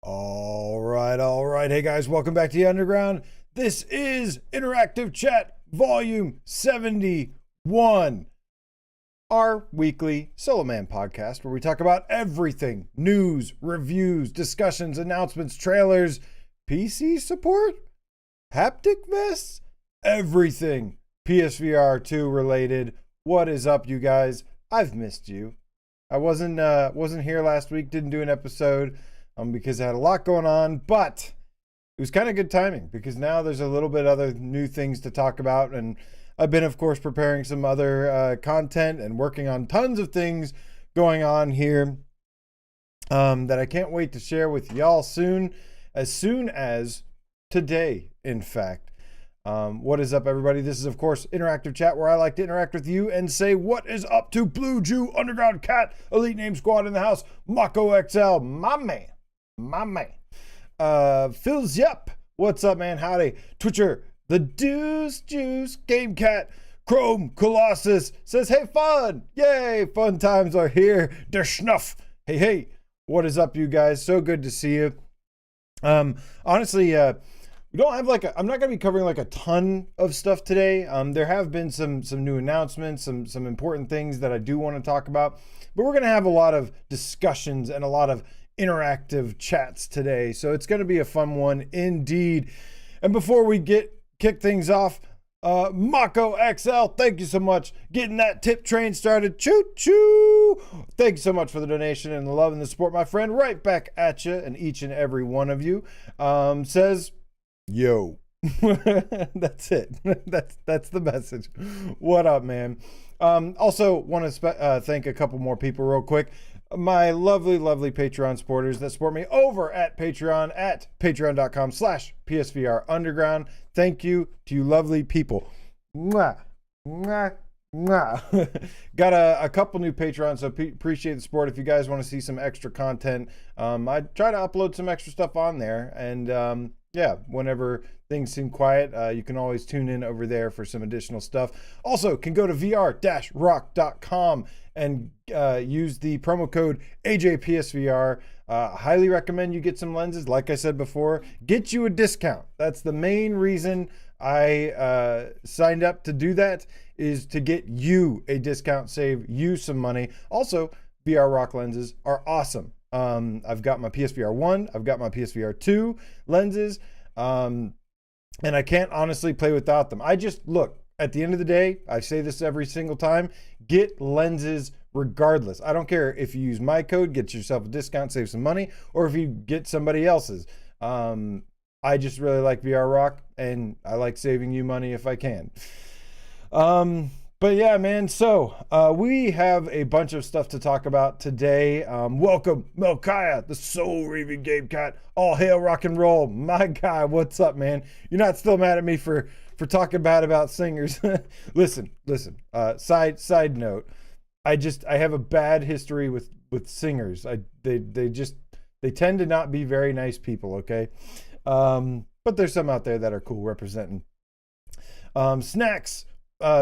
All right. Hey guys, welcome back to the Underground. This is Interactive Chat Volume 71, our weekly Solo Man podcast where we talk about everything: news, reviews, discussions, announcements, trailers, PC support, haptic vests, everything PSVR2 related. What is up, you guys? I've missed you. I wasn't here last week, didn't do an episode because I had a lot going on, but it was kind of good timing because now there's a little bit other new things to talk about, and I've been, of course, preparing some other content and working on tons of things going on here that I can't wait to share with y'all soon as today, in fact. What is up, everybody? This is, of course, Interactive Chat, where I like to interact with you and say what is up to Blue Jew, Underground Cat, Elite Name Squad in the house, Mako XL, my man. Phil's Yep, what's up, man? Howdy. Twitcher, the Deuce Juice, Game Cat, Chrome Colossus says, hey, fun. Yay, fun times are here. Der Schnuff. Hey, what is up, you guys? So good to see you. Honestly, we don't have I'm not going to be covering a ton of stuff today. There have been some new announcements, some important things that I do want to talk about, but we're going to have a lot of discussions and a lot of interactive chats today. So it's going to be a fun one indeed. And before we kick things off, Mako XL, thank you so much. Getting that tip train started. Choo choo. Thank you so much for the donation and the love and the support, my friend. Right back at you, and each and every one of you says, yo. That's it. That's the message. What up, man? Also want to thank a couple more people real quick. My lovely Patreon supporters that support me over at Patreon at patreon.com/PSVR Underground. Thank you to you lovely people. Mwah, mwah, mwah. Got a couple new Patrons, so appreciate the support. If you guys want to see some extra content, I try to upload some extra stuff on there. And yeah, whenever things seem quiet, you can always tune in over there for some additional stuff. Also, can go to vr-rock.com and use the promo code AJPSVR. Highly recommend you get some lenses. Like I said before, get you a discount. That's the main reason I signed up to do that, is to get you a discount, save you some money. Also, VR Rock lenses are awesome. I've got my PSVR 1, I've got my PSVR 2 lenses, and I can't honestly play without them. Look, at the end of the day, I say this every single time, get lenses regardless. I don't care if you use my code, get yourself a discount, save some money, or if you get somebody else's. I just really like VR Rock, and I like saving you money if I can. But yeah, man, so we have a bunch of stuff to talk about today. Welcome, Melchiah, the Soul Reaving Game Cat. All hail rock and roll. My guy, what's up, man? You're not still mad at me for talking bad about singers. Listen. Side note, I have a bad history with singers. They tend to not be very nice people, okay? But there's some out there that are cool representing. Snacks.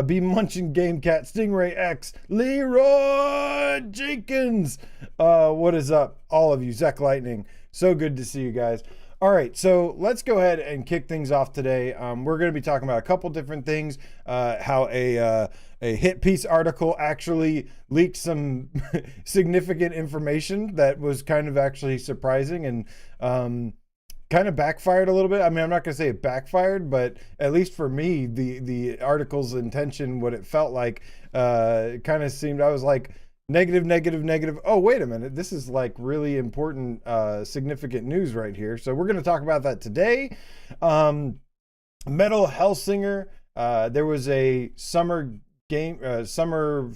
Be Munching Game Cat, Stingray X, Leroy Jenkins. What is up, all of you? Zach Lightning. So good to see you guys. All right, so let's go ahead and kick things off today. We're going to be talking about a couple different things. How a hit piece article actually leaked some significant information that was kind of actually surprising and kind of backfired a little bit. I mean, I'm not going to say it backfired, but at least for me, the article's intention, what it felt like, kind of seemed, I was like, negative. Oh, wait a minute. This is like really important, significant news right here. So we're going to talk about that today. Metal Hellsinger. There was a summer games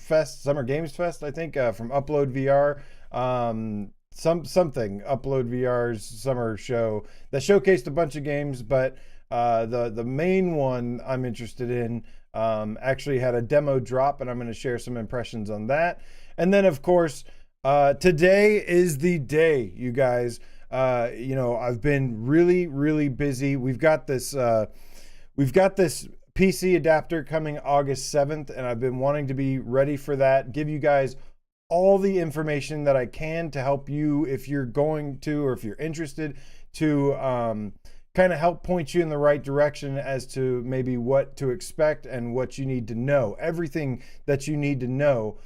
fest, I think, from Upload VR. Something Upload VR's summer show that showcased a bunch of games, but the main one I'm interested in actually had a demo drop, and I'm going to share some impressions on that. And then, of course, today is the day, you guys. I've been really busy. We've got this PC adapter coming August 7th, and I've been wanting to be ready for that, give you guys all the information that I can to help you if you're going to, or if you're interested to kind of help point you in the right direction as to maybe what to expect and what you need to know. Everything that you need to know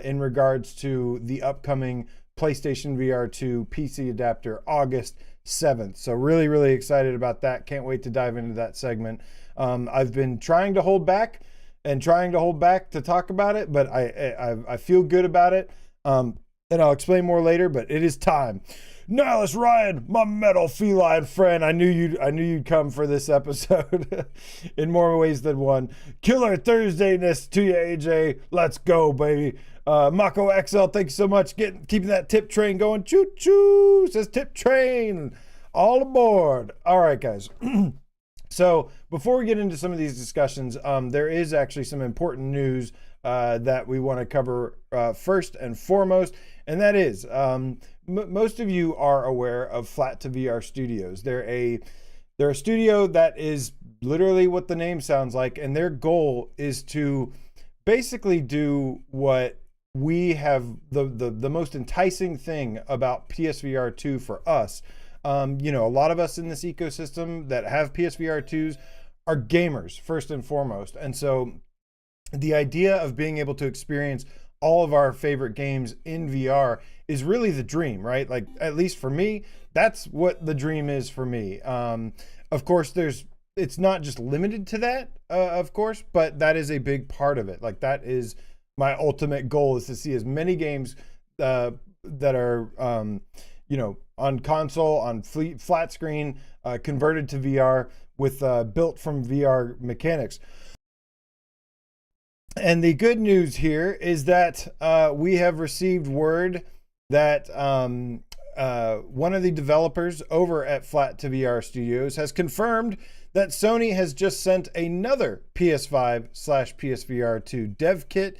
in regards to the upcoming PlayStation VR2 PC adapter August 7th. So really, really excited about that. Can't wait to dive into that segment. I've been trying to hold back to talk about it, but I feel good about it. And I'll explain more later, but it is time. Nihilus Ryan, my metal feline friend. I knew you'd come for this episode in more ways than one. Killer Thursdayness to you, AJ. Let's go, baby. Mako XL, thank you so much. Keeping that tip train going. Choo choo, says tip train. All aboard. All right, guys. So before we get into some of these discussions, there is actually some important news that we want to cover first and foremost, and that is most of you are aware of Flat to VR Studios. They're a studio that is literally what the name sounds like, and their goal is to basically do what we have the most enticing thing about PSVR2 for us. A lot of us in this ecosystem that have PSVR2s are gamers first and foremost. And so the idea of being able to experience all of our favorite games in VR is really the dream, right? Like, at least for me, that's what the dream is for me. Of course, it's not just limited to that, of course, but that is a big part of it. Like, that is my ultimate goal, is to see as many games that are, on console, on flat screen, converted to VR with built from VR mechanics. And the good news here is that we have received word that one of the developers over at Flat to VR Studios has confirmed that Sony has just sent another PS5/PSVR2 Devkit.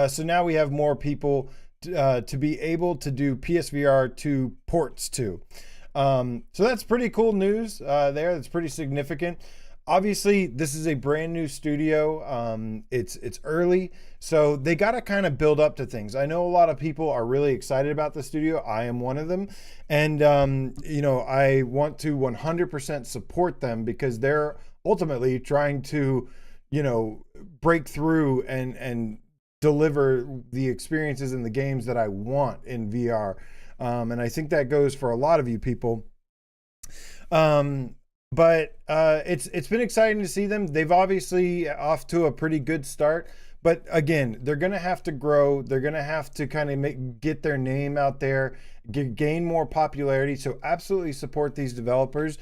So now we have more people to be able to do PSVR2 ports to. So that's pretty cool news there. That's pretty significant. Obviously, this is a brand new studio. It's early, so they got to kind of build up to things. I know a lot of people are really excited about the studio. I am one of them. And, I want to 100% support them because they're ultimately trying to, break through and deliver the experiences and the games that I want in VR. And I think that goes for a lot of you people. But it's been exciting to see them. They've obviously off to a pretty good start, but again, they're going to have to grow. They're going to have to kind of get their name out there, gain more popularity. So absolutely support these developers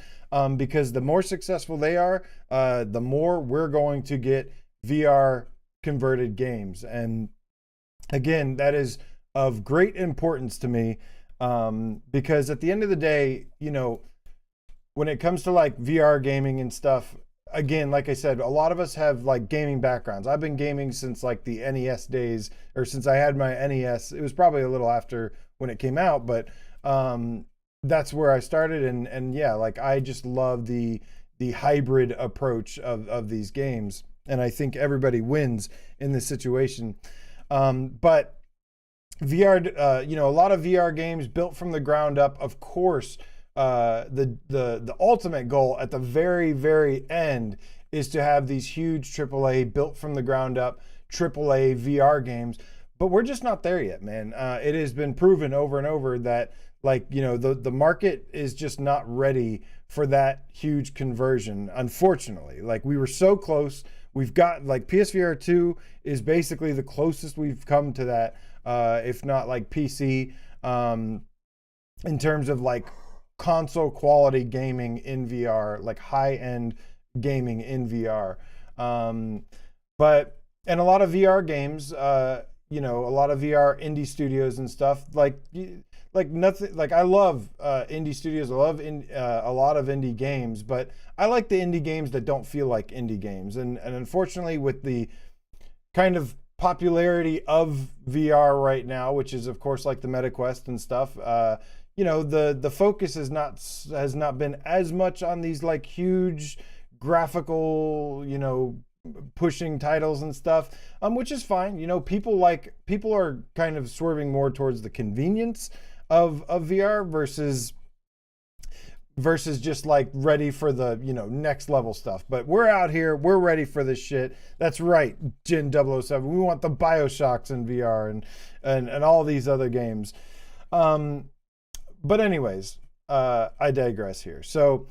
because the more successful they are, the more we're going to get VR converted games. And again, that is of great importance to me because at the end of the day, when it comes to like VR gaming and stuff, again, like I said, a lot of us have like gaming backgrounds. I've been gaming since like the NES days, or since I had my NES. It was probably a little after when it came out, but that's where I started. And yeah, like I just love the hybrid approach of these games. And I think everybody wins in this situation. But VR, a lot of VR games built from the ground up, of course. The ultimate goal at the very, very end is to have these huge AAA built from the ground up AAA VR games, but we're just not there yet, man. It has been proven over and over that the market is just not ready for that huge conversion. Unfortunately, like we were so close. We've got like PSVR2 is basically the closest we've come to that, if not like PC, in terms of like console quality gaming in VR, like high-end gaming in VR. But a lot of VR games, a lot of VR indie studios and stuff, like nothing, like I love indie studios. I love a lot of indie games, but I like the indie games that don't feel like indie games. And unfortunately, with the kind of popularity of VR right now, which is of course like the MetaQuest and stuff, the focus has not been as much on these like huge graphical, pushing titles and stuff, which is fine. You know, people are kind of swerving more towards the convenience of VR versus just like ready for the, you know, next level stuff. But we're out here, we're ready for this shit. That's right, Jin 007. We want the BioShocks in VR and all these other games. But anyways, I digress here. So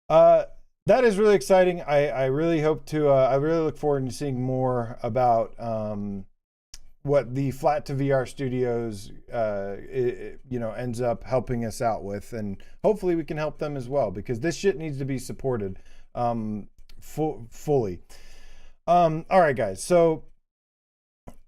that is really exciting. I really hope to, I really look forward to seeing more about what the Flat to VR Studios, you know, ends up helping us out with, and hopefully we can help them as well, because this shit needs to be supported fully. All right, guys. So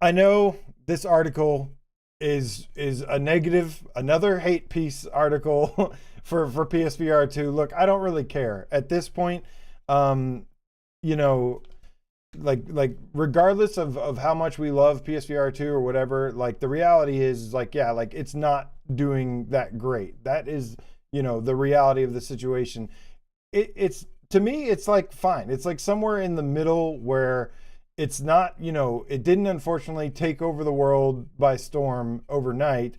I know this article is a negative, another hate piece article for PSVR2. Look, I don't really care at this point. You know, like regardless of how much we love PSVR2 or whatever, like the reality is like, yeah, like it's not doing that great. That is, you know, the reality of the situation. It's to me, it's like fine. It's like somewhere in the middle where it's not, you know, it didn't unfortunately take over the world by storm overnight.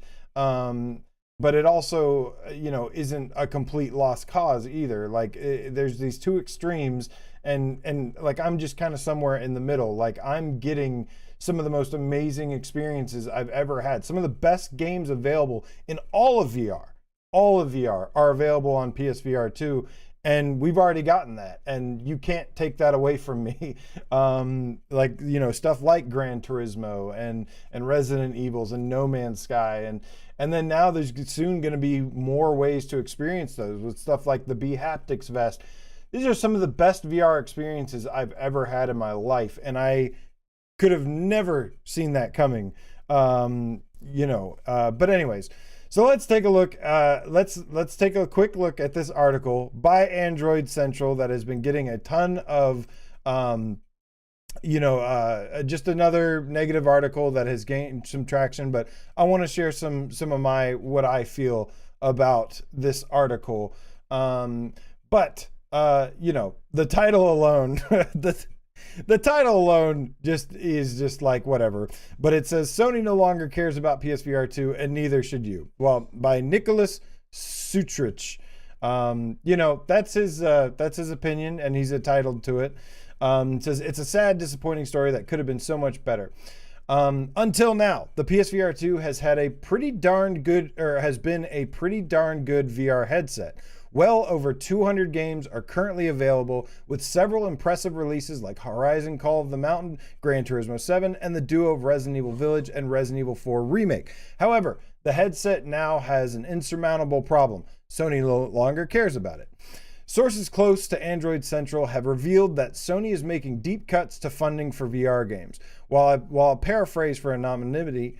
But it also, you know, isn't a complete lost cause either. Like there's these two extremes, and like I'm just kind of somewhere in the middle. Like I'm getting some of the most amazing experiences I've ever had. Some of the best games available in all of VR are available on PSVR2. And we've already gotten that, and you can't take that away from me. Like, you know, stuff like Gran Turismo and Resident Evils and No Man's Sky, and then now there's soon going to be more ways to experience those with stuff like the B Haptics Vest. These are some of the best VR experiences I've ever had in my life, and I could have never seen that coming. You know, but anyways. So let's take a look. Let's take a quick look at this article by Android Central that has been getting a ton of, you know, just another negative article that has gained some traction. But I want to share some of what I feel about this article. But you know, the title alone, the title alone is just like whatever. But it says Sony no longer cares about PSVR2 and neither should you. Well, by Nicholas Sutrich. You know, that's his opinion, and he's entitled to it. It says it's a sad, disappointing story that could have been so much better. Until now, the PSVR2 has been a pretty darn good VR headset. Well over 200 games are currently available, with several impressive releases like Horizon Call of the Mountain, Gran Turismo 7, and the duo of Resident Evil Village and Resident Evil 4 Remake. However, the headset now has an insurmountable problem. Sony no longer cares about it. Sources close to Android Central have revealed that Sony is making deep cuts to funding for VR games. While I'll paraphrase for anonymity,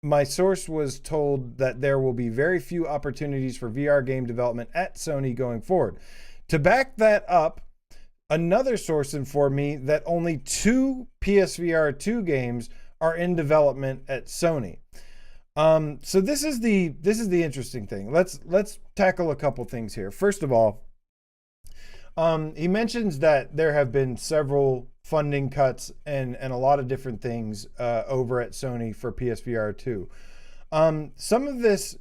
my source was told that there will be very few opportunities for VR game development at Sony going forward. To back that up, another source informed me that only 2 PSVR2 games are in development at Sony. So this is the interesting thing. Let's tackle a couple things here. First of all, he mentions that there have been several funding cuts and a lot of different things over at Sony for PSVR2. Some of this,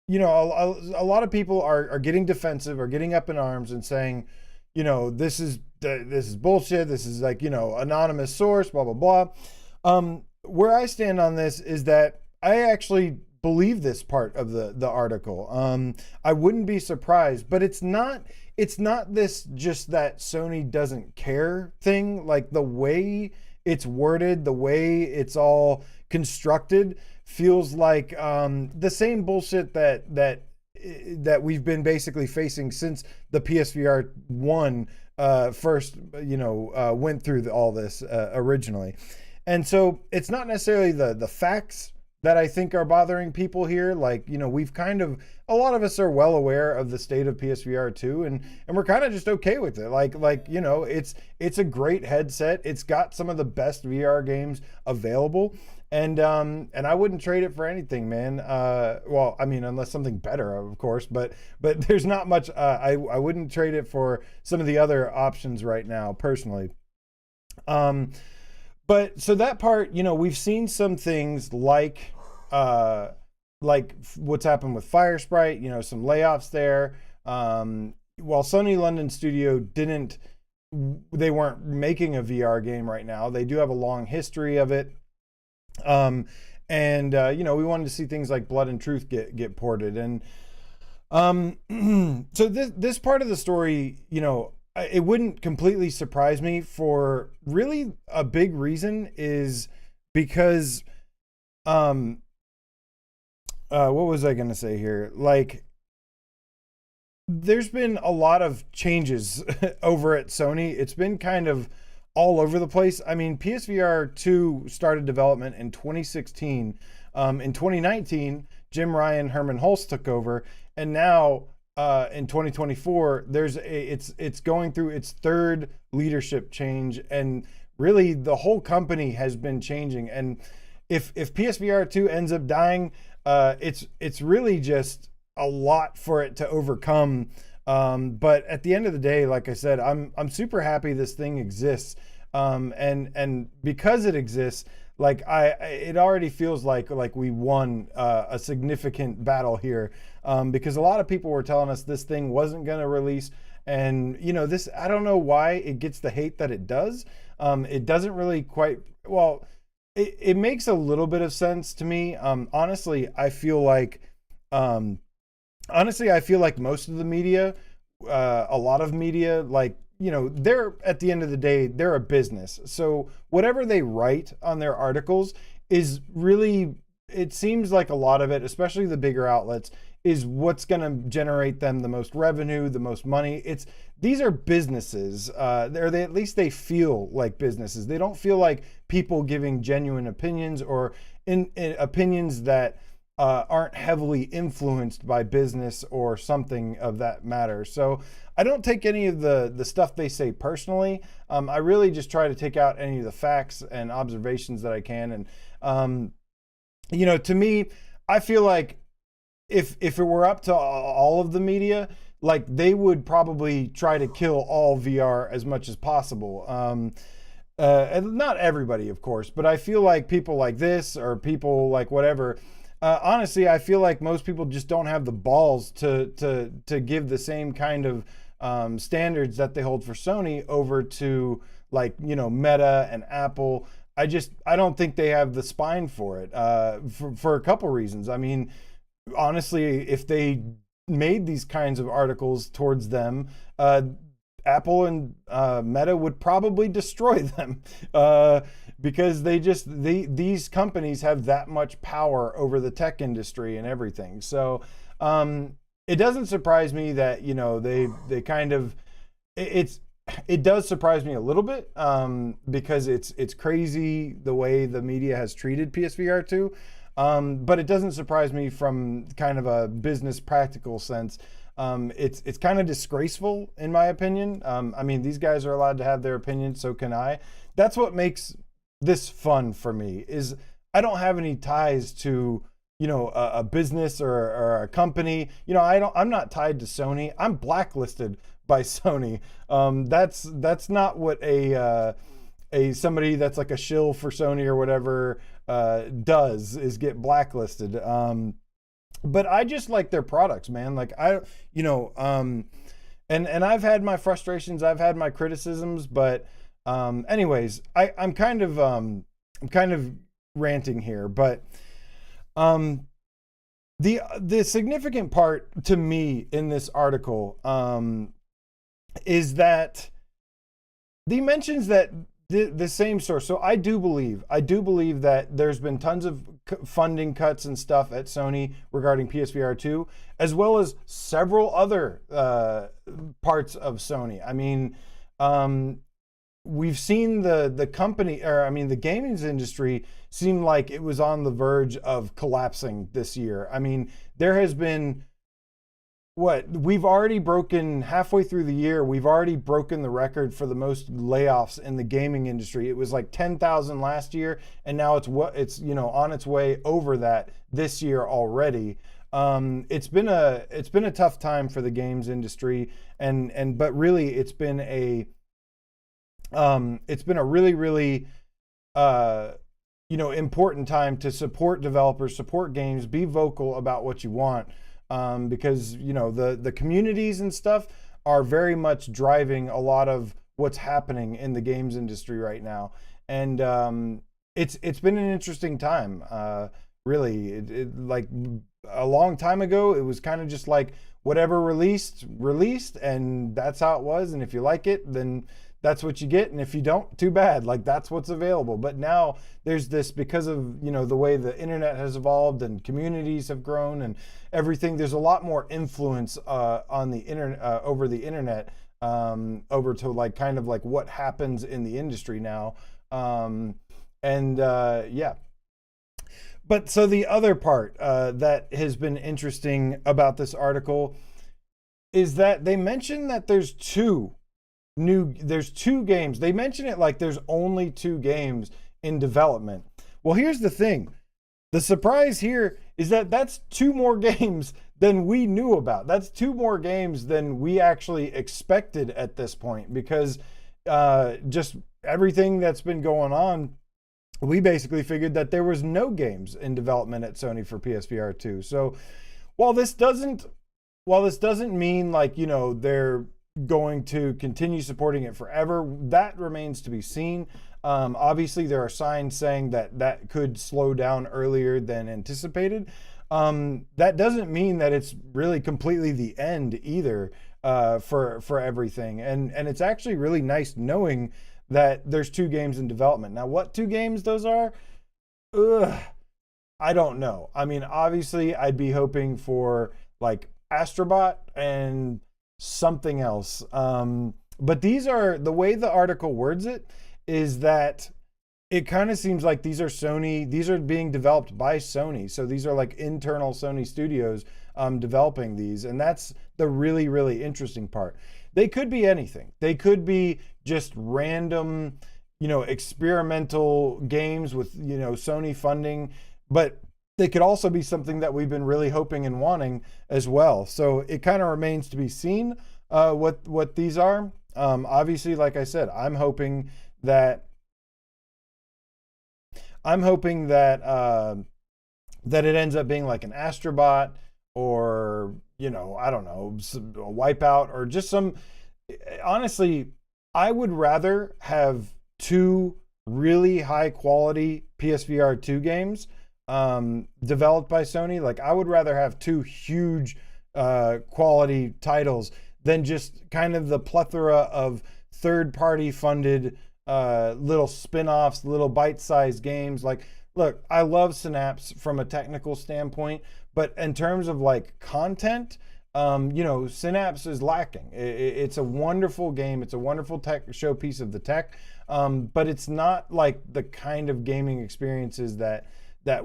you know, a lot of people are getting defensive, or getting up in arms and saying, you know, this is bullshit. This is like, you know, anonymous source, blah, blah, blah. Where I stand on this is that I actually believe this part of the article. I wouldn't be surprised, but it's not this just that Sony doesn't care thing. Like the way it's worded, the way it's all constructed feels like the same bullshit that we've been basically facing since the PSVR 1 first, you know, went through all this originally. And so it's not necessarily the facts that I think are bothering people here. Like, you know, a lot of us are well aware of the state of PSVR 2, and we're kind of just okay with it. Like, you know, it's a great headset. It's got some of the best VR games available, and I wouldn't trade it for anything, man. Well, I mean, unless something better, of course, but there's not much. I wouldn't trade it for some of the other options right now, personally. Um, but so that part, you know, we've seen some things like what's happened with Firesprite, you know, some layoffs there. While Sony London Studio didn't, they weren't making a VR game right now. They do have a long history of it. You know, we wanted to see things like Blood and Truth get ported. And so this part of the story, you know, it wouldn't completely surprise me for really a big reason is because what was I going to say here? Like, there's been a lot of changes over at Sony. It's been kind of all over the place. I mean, PSVR2 started development in 2016. In 2019, Jim Ryan, Herman Hulst took over, and now in 2024, it's going through its third leadership change, and really the whole company has been changing. And if PSVR2 ends up dying, it's really just a lot for it to overcome. But at the end of the day, like I said, I'm super happy this thing exists. And because it exists, like it already feels like we won a significant battle here. Because a lot of people were telling us this thing wasn't going to release, and you know, this, I don't know why it gets the hate that it does. It doesn't really quite, well, it makes a little bit of sense to me. Honestly, I feel like most of the media, a lot of media, like, you know, they're, at the end of the day, they're a business. So whatever they write on their articles is really, it seems like a lot of it, especially the bigger outlets, is what's going to generate them the most revenue, the most money. These are businesses. They at least they feel like businesses. They don't feel like people giving genuine opinions or in opinions that aren't heavily influenced by business or something of that matter. So I don't take any of the stuff they say personally. I really just try to take out any of the facts and observations that I can. And you know, to me, I feel like if it were up to all of the media, like, they would probably try to kill all VR as much as possible. And not everybody, of course, but I feel like people like this or people like whatever. Honestly, I feel like most people just don't have the balls to give the same kind of standards that they hold for Sony over to, like, you know, Meta and Apple. I don't think they have the spine for it, for a couple reasons. I mean, honestly, if they made these kinds of articles towards them, Apple and Meta would probably destroy them, because these companies have that much power over the tech industry and everything. So it doesn't surprise me that, you know, they kind of, it does surprise me a little bit, because it's crazy the way the media has treated PSVR2. But it doesn't surprise me from kind of a business practical sense. It's kind of disgraceful, in my opinion. I mean, these guys are allowed to have their opinion, so can I. That's what makes this fun for me, is I don't have any ties to, you know, a business or a company. You know, I'm not tied to Sony. I'm blacklisted by Sony. That's not what a somebody that's like a shill for Sony or whatever does, is get blacklisted. But I just like their products, man. Like, you know, and I've had my frustrations, I've had my criticisms, but anyways, I'm kind of ranting here, but the significant part to me in this article is that he mentions that the same source. So I do believe that there's been tons of funding cuts and stuff at Sony regarding PSVR2, as well as several other parts of Sony. I mean, we've seen the company, or I mean, the gaming industry seemed like it was on the verge of collapsing this year. I mean, there has been, we've already broken, halfway through the year, we've already broken the record for the most layoffs in the gaming industry. It was like 10,000 last year, and now it's you know, on its way over that this year already. It's been a tough time for the games industry, but really it's been It's been a really, really uh, important time to support developers, support games, be vocal about what you want, because the communities and stuff are very much driving a lot of what's happening in the games industry right now, and it's been an interesting time. Really, like a long time ago, it was kind of just like whatever released, and that's how it was. And if you like it, then that's what you get, and if you don't, too bad. Like, that's what's available. But now there's this, because of the way the internet has evolved and communities have grown and everything, there's a lot more influence on the internet, over the internet, over to like kind of like what happens in the industry now. Yeah. But so the other part that has been interesting about this article is that they mention that there's two games. They mention it like there's only 2 games in development. Well, here's the thing. The surprise here is that that's 2 more games than we knew about. That's 2 more games than we actually expected at this point, because just everything that's been going on, we basically figured that there was no games in development at Sony for PSVR2. So while this doesn't mean like, they're going to continue supporting it forever, that remains to be seen. Obviously, there are signs saying that could slow down earlier than anticipated. That doesn't mean that it's really completely the end either, for everything. And it's actually really nice knowing that there's 2 games in development. Now, what 2 games those are? I don't know. I mean, obviously, I'd be hoping for like Astrobot and something else. But these are, the way the article words it is that it kind of seems like these are being developed by Sony. So these are like internal Sony studios developing these. And that's the really, really interesting part. They could be anything. They could be just random, experimental games with, Sony funding, but they could also be something that we've been really hoping and wanting as well. So it kind of remains to be seen what these are. Obviously, like I said, I'm hoping that that it ends up being like an Astrobot, or I don't know, a Wipeout, or just some. Honestly, I would rather have 2 really high quality PSVR2 games developed by Sony. Like, I would rather have 2 huge quality titles than just kind of the plethora of third-party funded little spin-offs, little bite-sized games. Like, look, I love Synapse from a technical standpoint, but in terms of like content, Synapse is lacking. It's a wonderful game. It's a wonderful tech showpiece of the tech, but it's not like the kind of gaming experiences that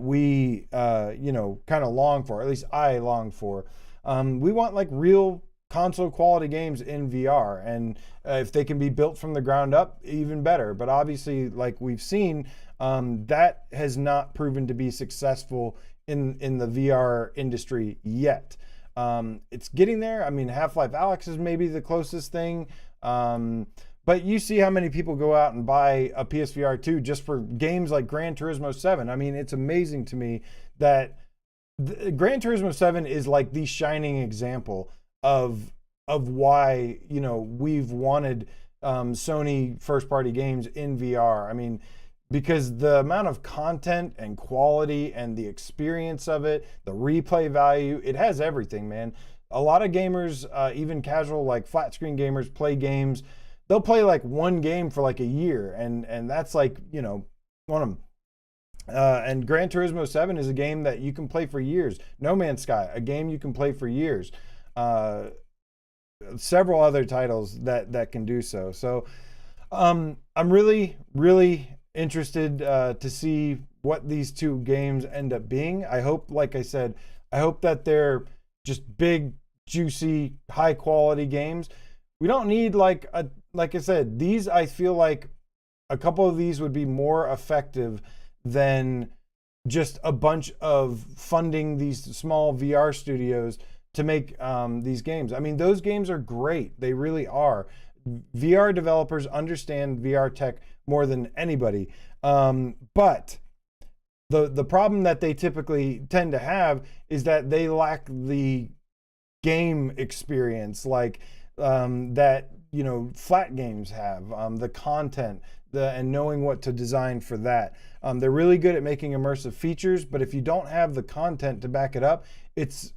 we kind of long for. At least I long for. We want like real console quality games in VR, and if they can be built from the ground up, even better. But obviously, like we've seen, that has not proven to be successful in the VR industry yet. It's getting there. I mean, Half-Life Alyx is maybe the closest thing. But you see how many people go out and buy a PSVR 2 just for games like Gran Turismo 7. I mean, it's amazing to me that Gran Turismo 7 is like the shining example of why, we've wanted Sony first-party games in VR. I mean, because the amount of content and quality and the experience of it, the replay value, it has everything, man. A lot of gamers, even casual, like flat screen gamers, play games. They'll play like one game for like a year, and that's like, one of them. And Gran Turismo 7 is a game that you can play for years. No Man's Sky, a game you can play for years. Several other titles that can do so. So I'm really, really interested to see what these 2 games end up being. I hope, like I said, I hope that they're just big, juicy, high quality games. We don't need like I said, these, I feel like a couple of these would be more effective than just a bunch of funding these small VR studios to make these games. I mean, those games are great. They really are. VR developers understand VR tech more than anybody. But the problem that they typically tend to have is that they lack the game experience, like that flat games have, the content, and knowing what to design for that. They're really good at making immersive features, but if you don't have the content to back it up, it's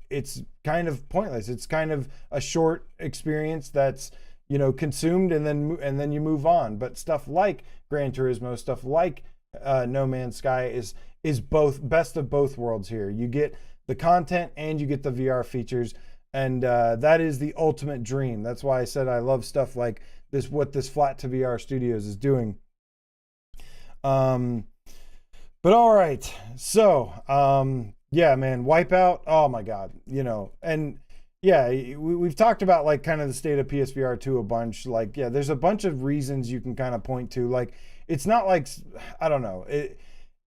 kind of pointless. It's kind of a short experience that's consumed, and then you move on. But stuff like Gran Turismo, stuff like No Man's Sky is both best of both worlds here. You get the content and you get the VR features, and that is the ultimate dream. That's why I said I love stuff like this, what this Flat to VR Studios is doing. But all right, so yeah, man, Wipeout. Oh my God, and yeah, we've talked about like kind of the state of PSVR2 a bunch. Like, yeah, there's a bunch of reasons you can kind of point to. Like, it's not like, I don't know.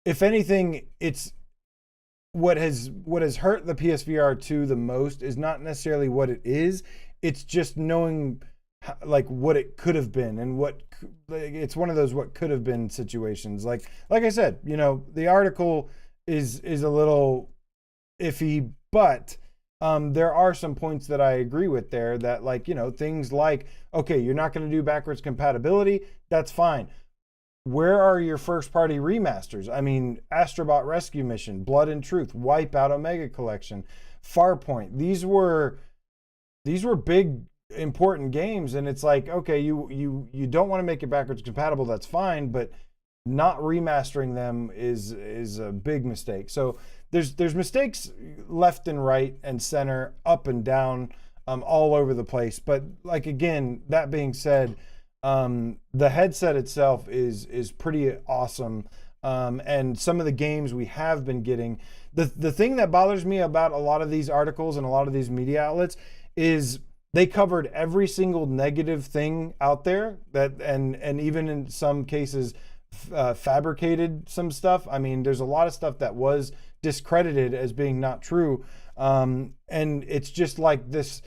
If anything, it's what has hurt the PSVR2 the most is not necessarily what it is. It's just knowing like what it could have been, and it's one of those what could have been situations. Like I said, the article is a little iffy, but there are some points that I agree with there, that like, things like, okay, you're not going to do backwards compatibility. That's fine. Where are your first party remasters? I mean, Astrobot Rescue Mission, Blood and Truth, Wipeout Omega Collection, Farpoint. These were big, important games, and it's like, okay, you don't want to make it backwards compatible. That's fine, but not remastering them is a big mistake. So there's mistakes left and right and center, up and down, all over the place. But like, again, that being said, the headset itself is pretty awesome. And some of the games we have been getting, the thing that bothers me about a lot of these articles and a lot of these media outlets is they covered every single negative thing out there, and even in some cases fabricated some stuff. I mean, there's a lot of stuff that was discredited as being not true, and it's just like this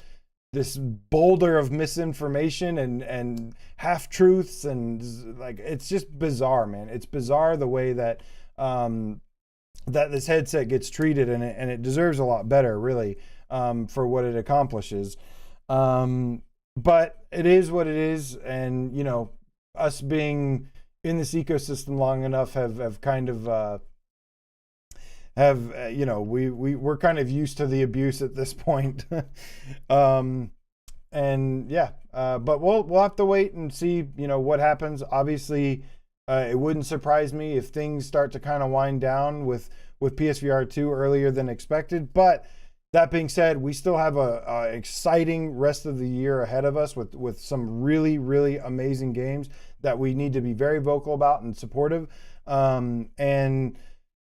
boulder of misinformation and half truths, and like, it's just bizarre, man. It's bizarre the way that that this headset gets treated, and it deserves a lot better, really, for what it accomplishes. But it is what it is, and us being in this ecosystem long enough have kind of we're kind of used to the abuse at this point. And yeah, but we'll have to wait and see what happens. Obviously, it wouldn't surprise me if things start to kind of wind down with PSVR2 earlier than expected. But that being said, we still have a exciting rest of the year ahead of us with some really, really amazing games that we need to be very vocal about and supportive. And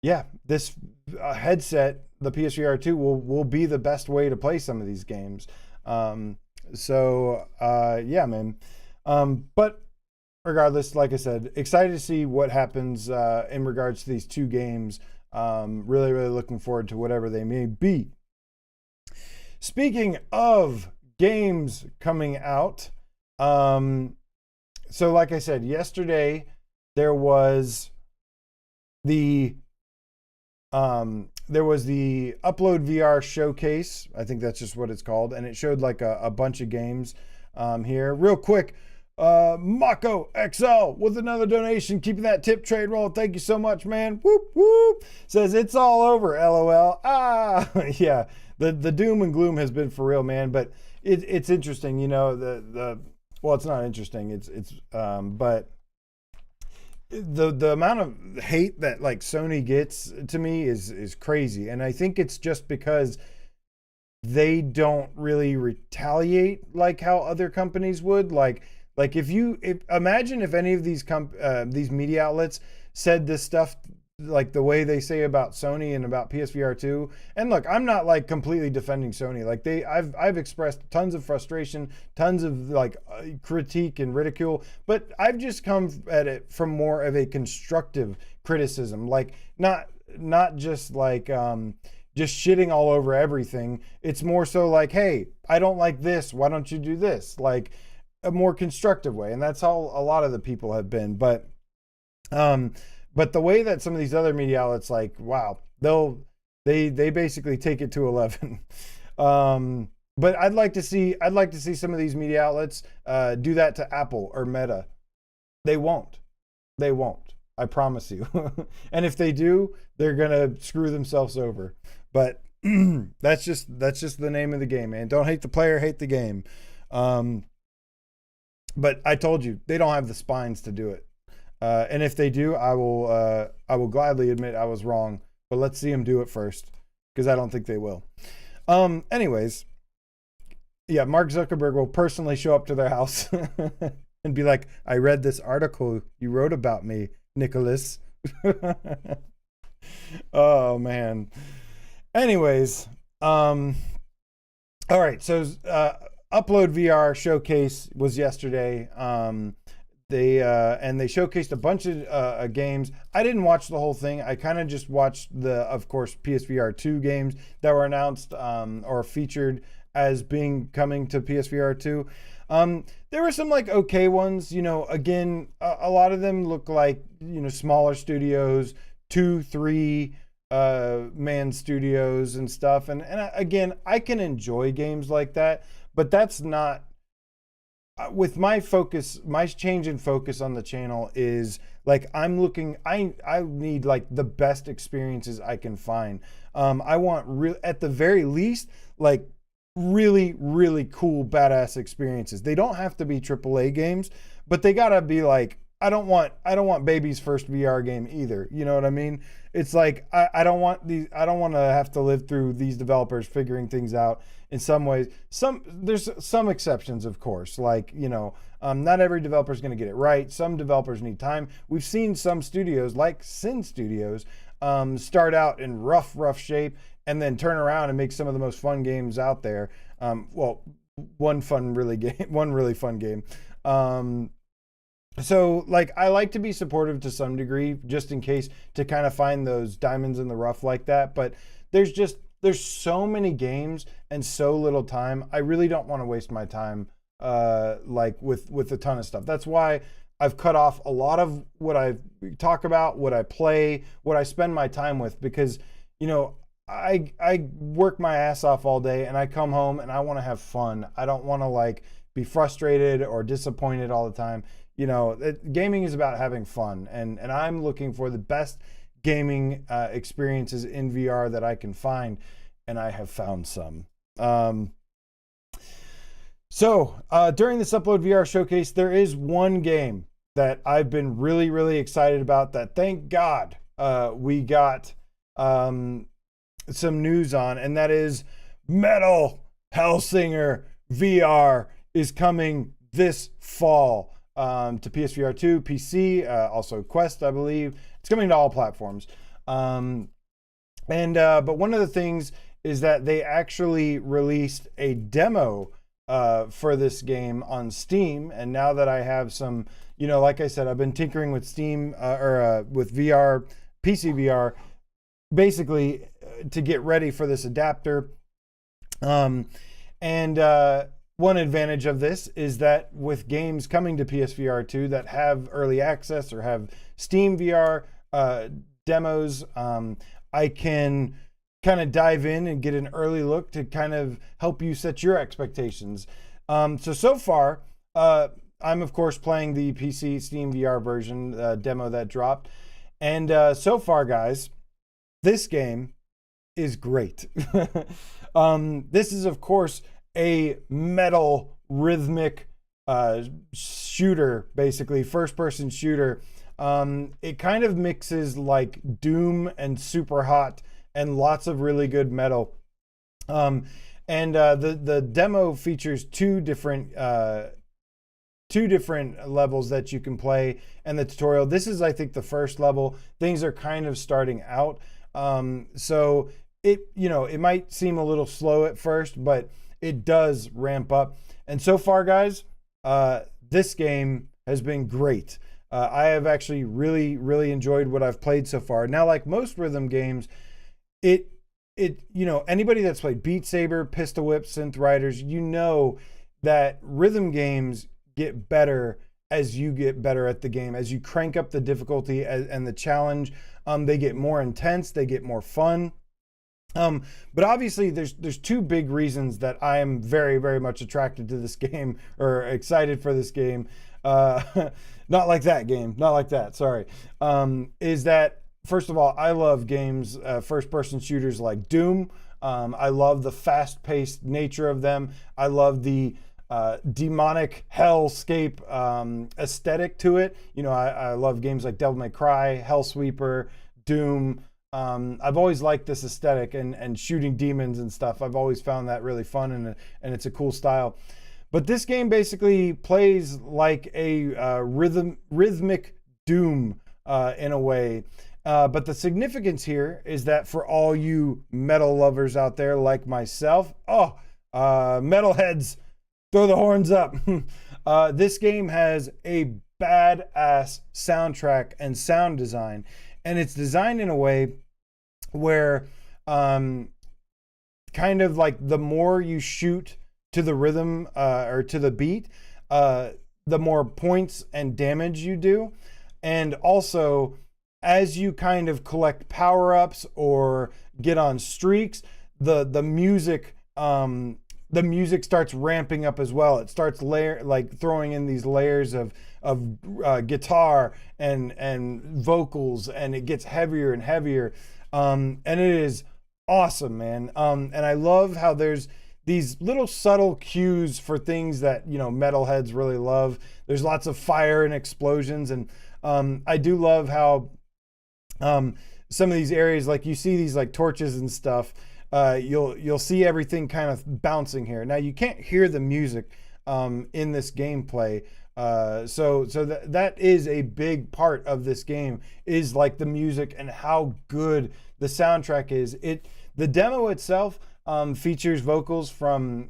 yeah, this headset, the PSVR2, will be the best way to play some of these games. So yeah, man. But regardless, like I said, excited to see what happens in regards to these two games. Really, really looking forward to whatever they may be. Speaking of games coming out, so like I said, yesterday there was the Upload VR showcase. I think that's just what it's called, and it showed like a bunch of games here. Real quick, Mako XL with another donation, keeping that tip trade roll. Thank you so much, man. Whoop whoop. Says it's all over. LOL. Yeah. The doom and gloom has been for real, man. But it's interesting, well, it's not interesting. But the amount of hate that like Sony gets to me is crazy, and I think it's just because they don't really retaliate like how other companies would. Like imagine if any of these media outlets said this stuff like the way they say about Sony and about PSVR2. And look, I'm not like completely defending Sony. Like I've expressed tons of frustration, tons of like critique and ridicule, but I've just come at it from more of a constructive criticism. Like not just like just shitting all over everything. It's more so like, hey, I don't like this. Why don't you do this? Like a more constructive way, and that's how a lot of the people have been. But the way that some of these other media outlets, like, wow, they basically take it to 11. But I'd like to see some of these media outlets do that to Apple or Meta. They won't. I promise you. And if they do, they're gonna screw themselves over. But that's just the name of the game, man. Don't hate the player, hate the game. But I told you, they don't have the spines to do it. And if they do, I will gladly admit I was wrong. But let's see them do it first, because I don't think they will. Anyways, yeah, Mark Zuckerberg will personally show up to their house and be like, I read this article you wrote about me, Nicholas. Oh, man. Anyways, all right, so Upload VR showcase was yesterday. They showcased a bunch of games. I didn't watch the whole thing. I kind of just watched of course, PSVR2 games that were announced or featured as coming to PSVR2. There were some like okay ones. Again, a lot of them look like smaller studios, 2-3 man studios and stuff. And again, I can enjoy games like that, but that's not. With my focus, my change in focus on the channel is like I need like the best experiences I can find. I want at the very least, like really, really cool, badass experiences. They don't have to be AAA games, but they gotta be like, I don't want baby's first VR game either. You know what I mean? It's like, I don't want to have to live through these developers figuring things out in some ways. There's some exceptions, of course, like, not every developer is going to get it right. Some developers need time. We've seen some studios like Sin Studios start out in rough shape and then turn around and make some of the most fun games out there. One really fun game. So like, I like to be supportive to some degree, just in case, to kind of find those diamonds in the rough like that. But there's so many games and so little time. I really don't want to waste my time like with a ton of stuff. That's why I've cut off a lot of what I talk about, what I play, what I spend my time with, because I work my ass off all day and I come home and I want to have fun. I don't want to like be frustrated or disappointed all the time. Gaming is about having fun, and I'm looking for the best gaming experiences in VR that I can find, and I have found some. So during this Upload VR showcase, there is one game that I've been really, really excited about that, thank God, we got some news on, and that is Metal Hellsinger VR is coming this fall. To PSVR2, PC, also Quest, I believe. It's coming to all platforms. But one of the things is that they actually released a demo for this game on Steam. And now that I have some, like I said, I've been tinkering with Steam with VR, PCVR, basically to get ready for this adapter. One advantage of this is that with games coming to PSVR2 that have early access or have Steam VR demos, I can kind of dive in and get an early look to kind of help you set your expectations. So far, I'm of course playing the PC Steam VR version demo that dropped. And so far, guys, this game is great. This is, of course, a metal rhythmic shooter, basically first-person shooter. It kind of mixes like Doom and Super Hot and lots of really good metal. The demo features two different levels that you can play, and the tutorial. This is, I think, the first level. Things are kind of starting out, so it might seem a little slow at first, but it does ramp up. And so far, guys, this game has been great. I have actually really, really enjoyed what I've played so far. Now, like most rhythm games, anybody that's played Beat Saber, Pistol Whip, Synth Riders, that rhythm games get better as you get better at the game. As you crank up the difficulty and the challenge, they get more intense, they get more fun. But obviously there's two big reasons that I am very, very much attracted to this game, or excited for this game. Not like that game, not like that, sorry. Is that, first of all, I love games, first-person shooters like Doom. I love the fast-paced nature of them. I love the demonic hellscape aesthetic to it. You know, I love games like Devil May Cry, Hellsweeper, Doom. I've always liked this aesthetic and shooting demons and stuff. I've always found that really fun, and it's a cool style. But this game basically plays like a rhythmic Doom in a way. But the significance here is that for all you metal lovers out there like myself, metalheads, throw the horns up. This game has a badass soundtrack and sound design, and it's designed in a way where kind of like the more you shoot to the rhythm or to the beat, the more points and damage you do. And also, as you kind of collect power-ups or get on streaks, the music starts ramping up as well. It starts throwing in these layers of guitar and vocals, and it gets heavier and heavier. And it is awesome, man. And I love how there's these little subtle cues for things that, you know, metalheads really love. There's lots of fire and explosions, and I do love how some of these areas, like you see these like torches and stuff, you'll see everything kind of bouncing here. Now you can't hear the music in this gameplay, so that is a big part of this game, is like the music and how good the soundtrack is. The demo itself features vocals from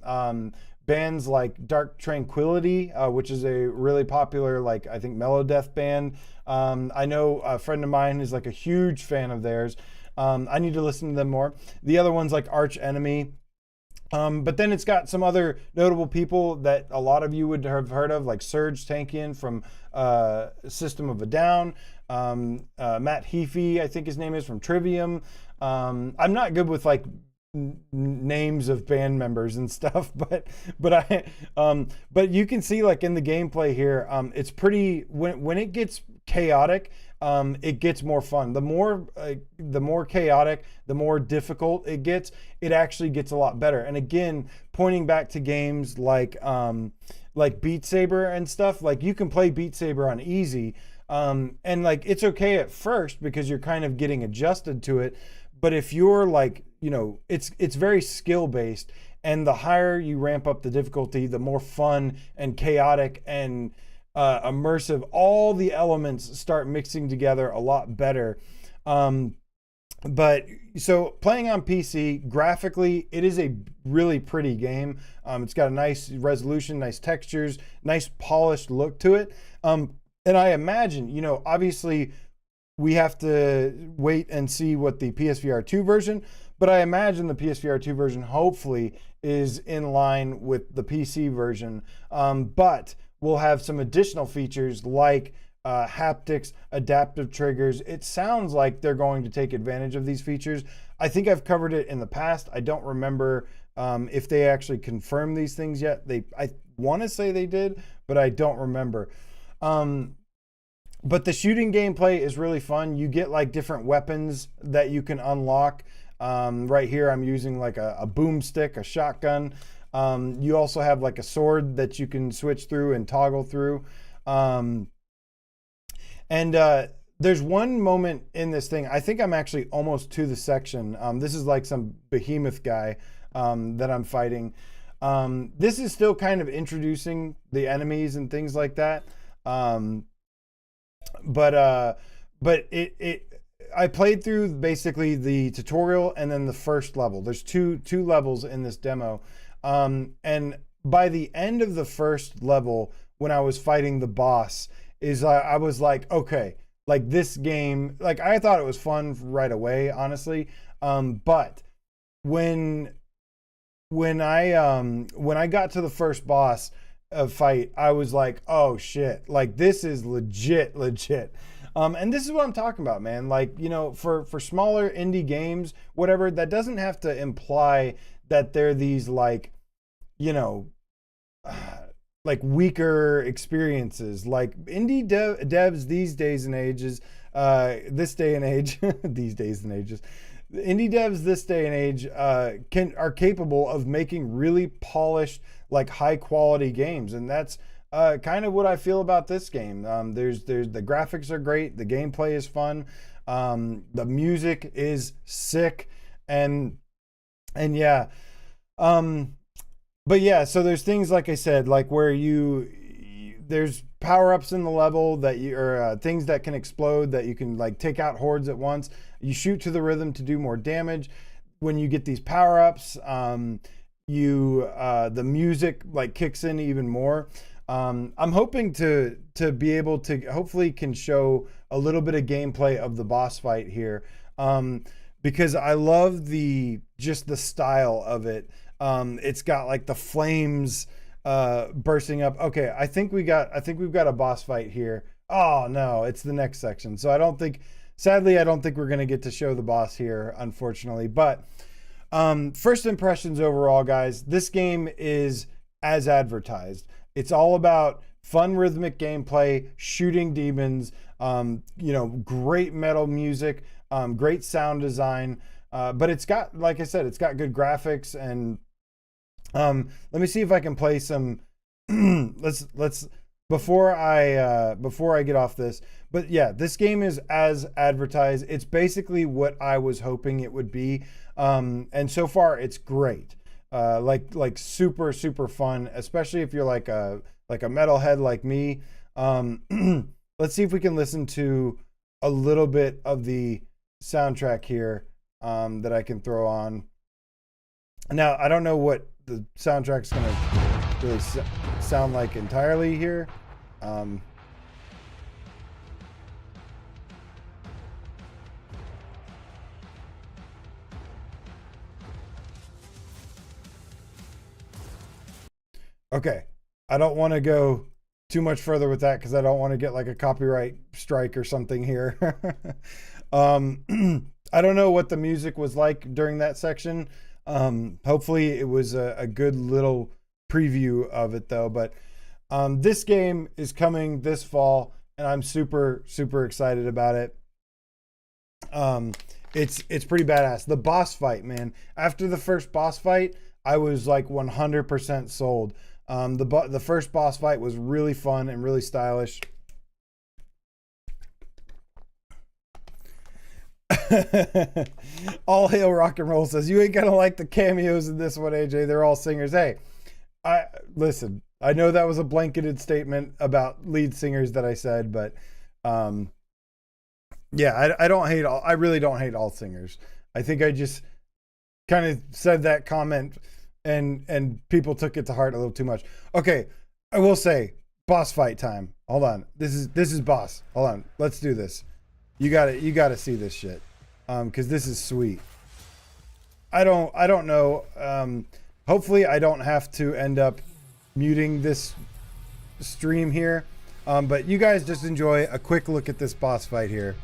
bands like Dark Tranquillity, which is a really popular, like, I think Melodeath band. I know a friend of mine is like a huge fan of theirs. I need to listen to them more. The other one's like Arch Enemy. But then it's got some other notable people that a lot of you would have heard of, like Serge Tankian from System of a Down, Matt Heafy, I think his name is, from Trivium. I'm not good with like names of band members and stuff, but you can see, like, in the gameplay here, it's pretty, when it gets chaotic, it gets more fun. The more chaotic, the more difficult it gets, it actually gets a lot better. And again, pointing back to games like Beat Saber and stuff, like you can play Beat Saber on easy, and like it's okay at first because you're kind of getting adjusted to it. But if you're like, you know, it's very skill based, and the higher you ramp up the difficulty, the more fun and chaotic and immersive all the elements start mixing together a lot better. But so playing on PC, graphically, it is a really pretty game. It's got a nice resolution, nice textures, nice polished look to it. And I imagine, you know, obviously we have to wait and see what the PSVR2 version, but I imagine the PSVR2 version hopefully is in line with the PC version. But we'll have some additional features like haptics, adaptive triggers. It sounds like they're going to take advantage of these features. I think I've covered it in the past. I don't remember if they actually confirmed these things yet. I want to say they did, but I don't remember. But the shooting gameplay is really fun. You get like different weapons that you can unlock. Right here, I'm using like a boomstick, a shotgun. You also have like a sword that you can switch through and toggle through. There's one moment in this thing, I think I'm actually almost to the section. This is like some behemoth guy that I'm fighting. This is still kind of introducing the enemies and things like that. But I played through basically the tutorial and then the first level. There's two levels in this demo. And by the end of the first level, when I was fighting the boss, I was like, okay, like this game, like I thought it was fun right away, honestly. But when I got to the first boss, fight, I was like, oh shit, like this is legit. And this is what I'm talking about, man. Like, you know, for smaller indie games, whatever, that doesn't have to imply that they're these like, you know, like weaker experiences. Like indie devs these days and ages, this day and age, these days and ages, indie devs this day and age are capable of making really polished, like high quality games, and that's kind of what I feel about this game. There's the graphics are great, the gameplay is fun, the music is sick, and yeah. But yeah, so there's things like I said, like where there's power-ups in the level that you or things that can explode that you can like take out hordes at once. You shoot to the rhythm to do more damage. When you get these power-ups, the music like kicks in even more. I'm hoping to be able to hopefully can show a little bit of gameplay of the boss fight here, because I love just the style of it. It's got like the flames bursting up. Okay, I think we've got a boss fight here. Oh no, it's the next section. So sadly I don't think we're gonna get to show the boss here, unfortunately. But first impressions overall, guys, this game is as advertised. It's all about fun rhythmic gameplay, shooting demons, you know, great metal music, great sound design. But it's got, like I said, it's got good graphics, and let me see if I can play some. let's before I get off this. But yeah, this game is as advertised. It's basically what I was hoping it would be, and so far it's great. Like super fun, especially if you're like a metalhead like me. Let's see if we can listen to a little bit of the soundtrack here. That I can throw on. Now, I don't know what the soundtrack's going to really sound like entirely here. Okay, I don't want to go too much further with that because I don't want to get like a copyright strike or something here. I don't know what the music was like during that section. Hopefully it was a good little preview of it though. But this game is coming this fall, and I'm super excited about it. It's pretty badass. The boss fight, man. After the first boss fight, I was like 100% sold. The first boss fight was really fun and really stylish. All hail rock and roll says, you ain't gonna like the cameos in this one, AJ. They're all singers. Hey, listen, I know that was a blanketed statement about lead singers that I said, but yeah, I really don't hate all singers. I think I just kind of said that comment and people took it to heart a little too much. Okay, I will say boss fight time. Hold on. This is boss. Hold on. Let's do this. You gotta see this shit. Cause this is sweet. I don't know. Hopefully I don't have to end up muting this stream here. But you guys just enjoy a quick look at this boss fight here.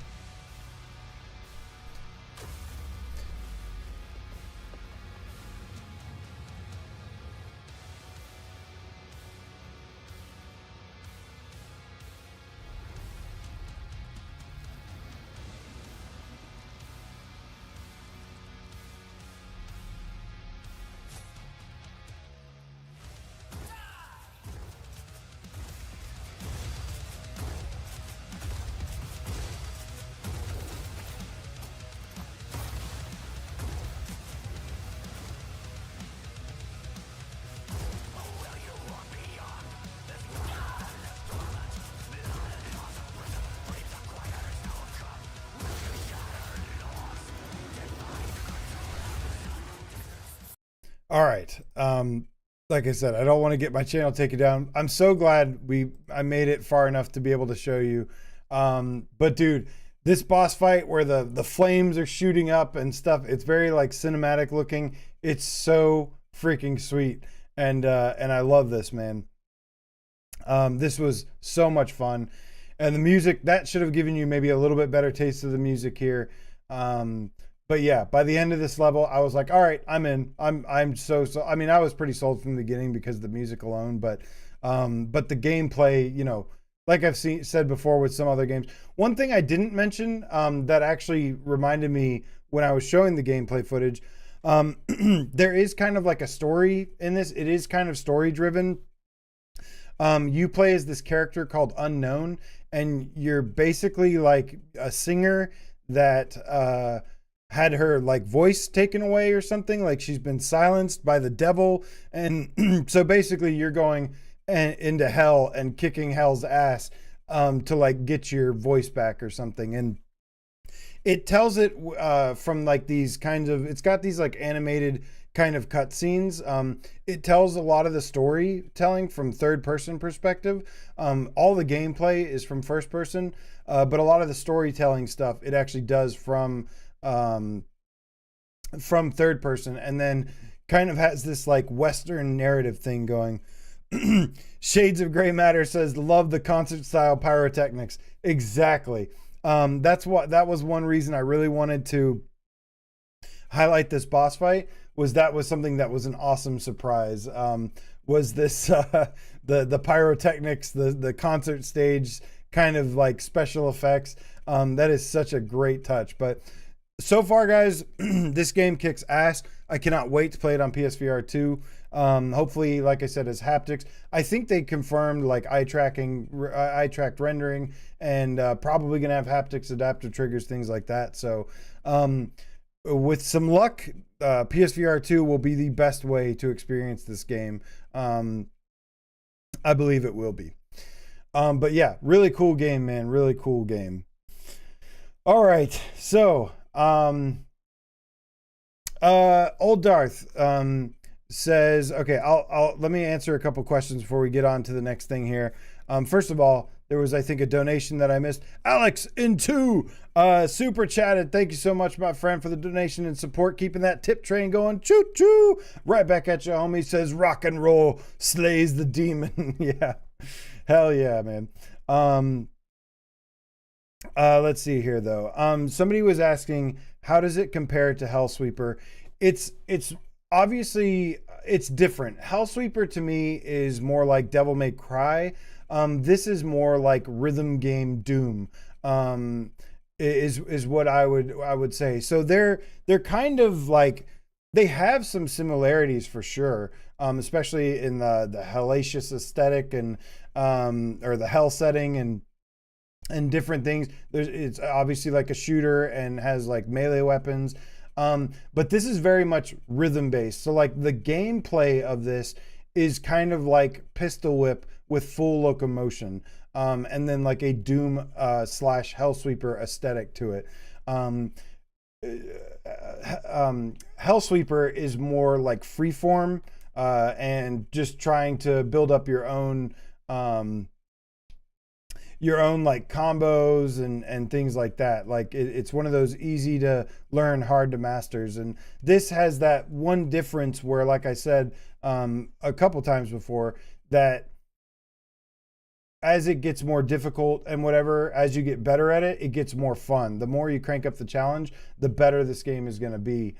All right. Like I said, I don't want to get my channel taken down. I'm so glad I made it far enough to be able to show you. But dude, this boss fight where the flames are shooting up and stuff, it's very like cinematic looking. It's so freaking sweet. And I love this, man. This was so much fun, and the music, that should have given you maybe a little bit better taste of the music here. But yeah, by the end of this level, I was like, all right, I'm in. I'm so. I mean, I was pretty sold from the beginning because of the music alone, but the gameplay, you know, like I've said before with some other games. One thing I didn't mention that actually reminded me when I was showing the gameplay footage, there is kind of like a story in this. It is kind of story driven. You play as this character called Unknown, and you're basically like a singer that had her like voice taken away or something. Like she's been silenced by the devil, and so basically you're going into hell and kicking hell's ass to like get your voice back or something. And it tells it from like these kinds of, it's got these like animated kind of cutscenes. It tells a lot of the storytelling from third person perspective. All the gameplay is from first person, but a lot of the storytelling stuff it actually does from third person, and then kind of has this like Western narrative thing going. Shades of Gray Matter says, love the concert style pyrotechnics. Exactly. That was one reason I really wanted to highlight this boss fight, that was something that was an awesome surprise. Was this the pyrotechnics, the concert stage kind of like special effects. That is such a great touch. But so far, guys, this game kicks ass. I cannot wait to play it on PSVR2. Hopefully, like I said, as haptics. I think they confirmed like eye tracked rendering, and probably gonna have haptics, adaptive triggers, things like that. So with some luck, PSVR2 will be the best way to experience this game. I believe it will be. But yeah, really cool game, man. Really cool game. All right, so Old Darth says, okay, I'll let me answer a couple questions before we get on to the next thing here. First of all, there was, I think, a donation that I missed. Alex Into super chatted. Thank you so much, my friend, for the donation and support, keeping that tip train going. Choo choo. Right back at you, homie. Says rock and roll slays the demon. Yeah, hell yeah, man. Let's see here though. Somebody was asking, how does it compare to Hellsweeper? It's obviously it's different. Hellsweeper to me is more like Devil May Cry. This is more like rhythm game Doom. Is what I would say. So they're kind of like, they have some similarities for sure. Especially in the hellacious aesthetic and or the hell setting and different things. It's obviously like a shooter and has like melee weapons. But this is very much rhythm based. So like the gameplay of this is kind of like Pistol Whip with full locomotion. And then like a Doom / Hellsweeper aesthetic to it. Hellsweeper is more like freeform and just trying to build up your own like combos and things like that. Like it's one of those easy to learn, hard to masters. And this has that one difference where, like I said a couple times before, that as it gets more difficult and whatever, as you get better at it, it gets more fun. The more you crank up the challenge, the better this game is going to be.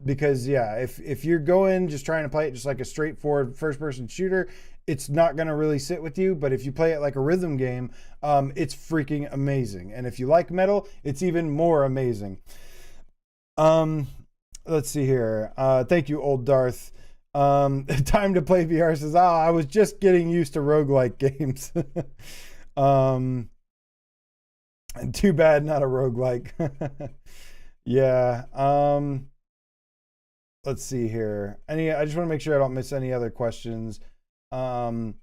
Because yeah, if you're going just trying to play it just like a straightforward first-person shooter, it's not going to really sit with you. But if you play it like a rhythm game, it's freaking amazing. And if you like metal, it's even more amazing. Let's see here. Thank you, Old Darth. Time to play VR says, I was just getting used to roguelike games. And too bad not a roguelike. Yeah. Let's see here. I just want to make sure I don't miss any other questions. Let's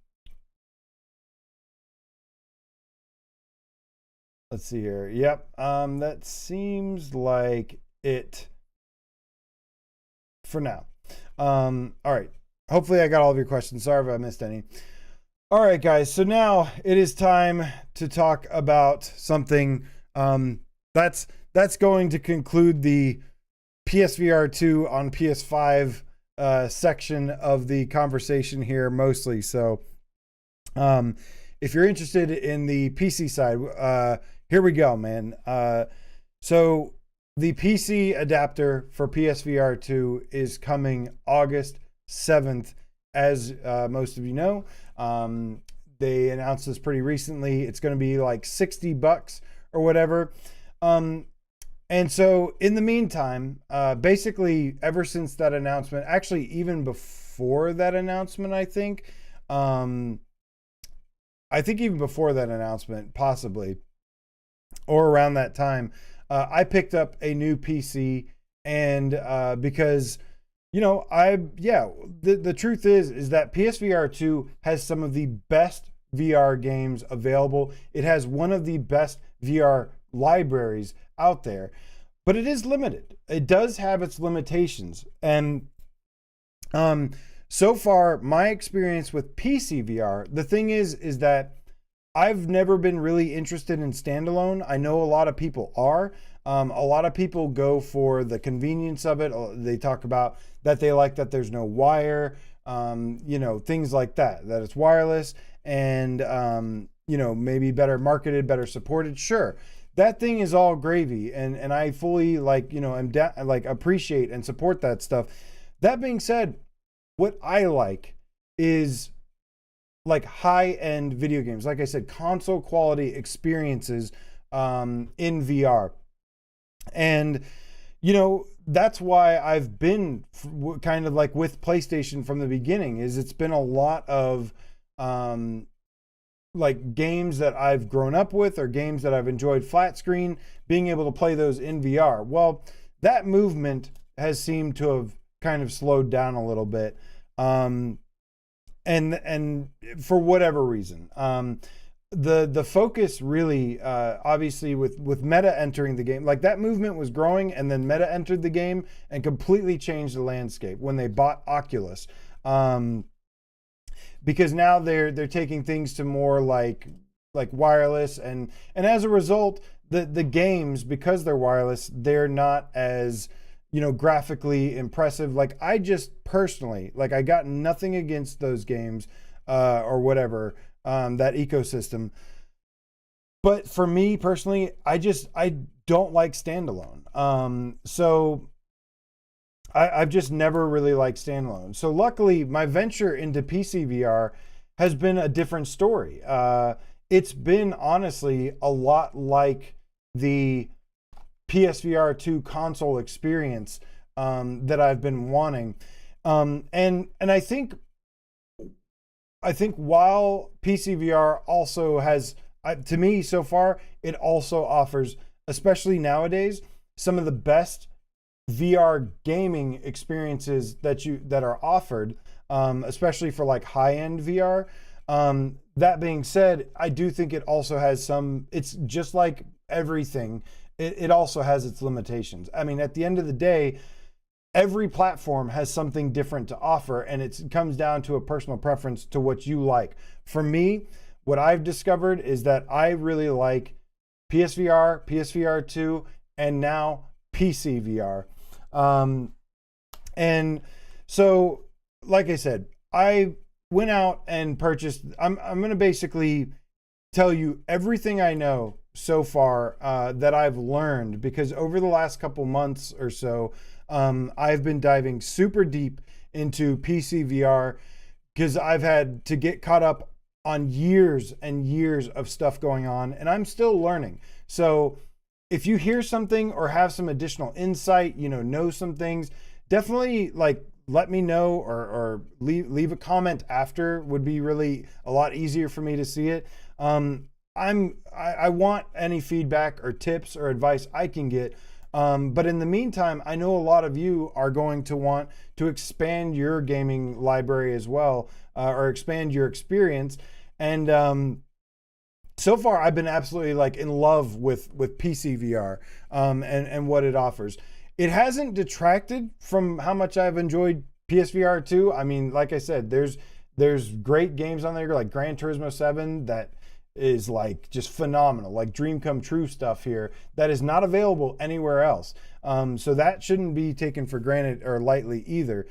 see here. Yep. That seems like it for now. All right. Hopefully I got all of your questions. Sorry if I missed any. All right, guys. So now it is time to talk about something that's going to conclude the PSVR2 on PS5 section of the conversation here mostly. So If you're interested in the PC side, here we go, man. So the PC adapter for PSVR2 is coming August 7th, as most of you know. They announced this pretty recently. It's going to be like $60 or whatever. And so in the meantime, basically ever since that announcement, actually even before that announcement, I think even before that announcement, possibly, or around that time, I picked up a new PC, and because, you know, the truth is that PSVR2 has some of the best VR games available. It has one of the best VR libraries out there, but it is limited. It does have its limitations. And so far, my experience with PCVR, the thing is that I've never been really interested in standalone. I know a lot of people are. A lot of people go for the convenience of it. They talk about that they like that there's no wire, you know, things like that it's wireless and, you know, maybe better marketed, better supported. Sure. That thing is all gravy. And I fully appreciate and support that stuff. That being said, what I like is like high-end video games. Like I said, console quality experiences in VR. And, you know, that's why I've been kind of like with PlayStation from the beginning, is it's been a lot of like games that I've grown up with or games that I've enjoyed flat screen, being able to play those in VR. Well, that movement has seemed to have kind of slowed down a little bit. And for whatever reason, the focus really, obviously with Meta entering the game, like that movement was growing, and then Meta entered the game and completely changed the landscape when they bought Oculus. Because now they're taking things to more like wireless, and as a result, the games, because they're wireless, they're not as, you know, graphically impressive. Like I just personally, like I got nothing against those games or whatever, that ecosystem. But for me personally, I don't like standalone. So I've just never really liked standalone. So luckily, my venture into PCVR has been a different story. It's been honestly a lot like the PSVR2 console experience that I've been wanting. And I think while PCVR also has, to me so far, it also offers, especially nowadays, some of the best VR gaming experiences that are offered, especially for like high-end VR. That being said, I do think it also has some, it's just like everything, it also has its limitations. I mean, at the end of the day, every platform has something different to offer, and it comes down to a personal preference to what you like. For me, what I've discovered is that I really like PSVR, PSVR2, and now PCVR. And so, like I said, I went out and purchased, I'm going to basically tell you everything I know so far that I've learned, because over the last couple months or so, I've been diving super deep into PCVR because I've had to get caught up on years and years of stuff going on, and I'm still learning. So if you hear something or have some additional insight, you know some things, definitely like let me know or leave a comment after. Would be really a lot easier for me to see it. I want any feedback or tips or advice I can get. But in the meantime, I know a lot of you are going to want to expand your gaming library as well, or expand your experience. And so far, I've been absolutely like in love with PCVR and what it offers. It hasn't detracted from how much I've enjoyed PSVR 2. I mean, like I said, there's great games on there like Gran Turismo 7 that is like just phenomenal, like dream come true stuff here that is not available anywhere else. So that shouldn't be taken for granted or lightly either.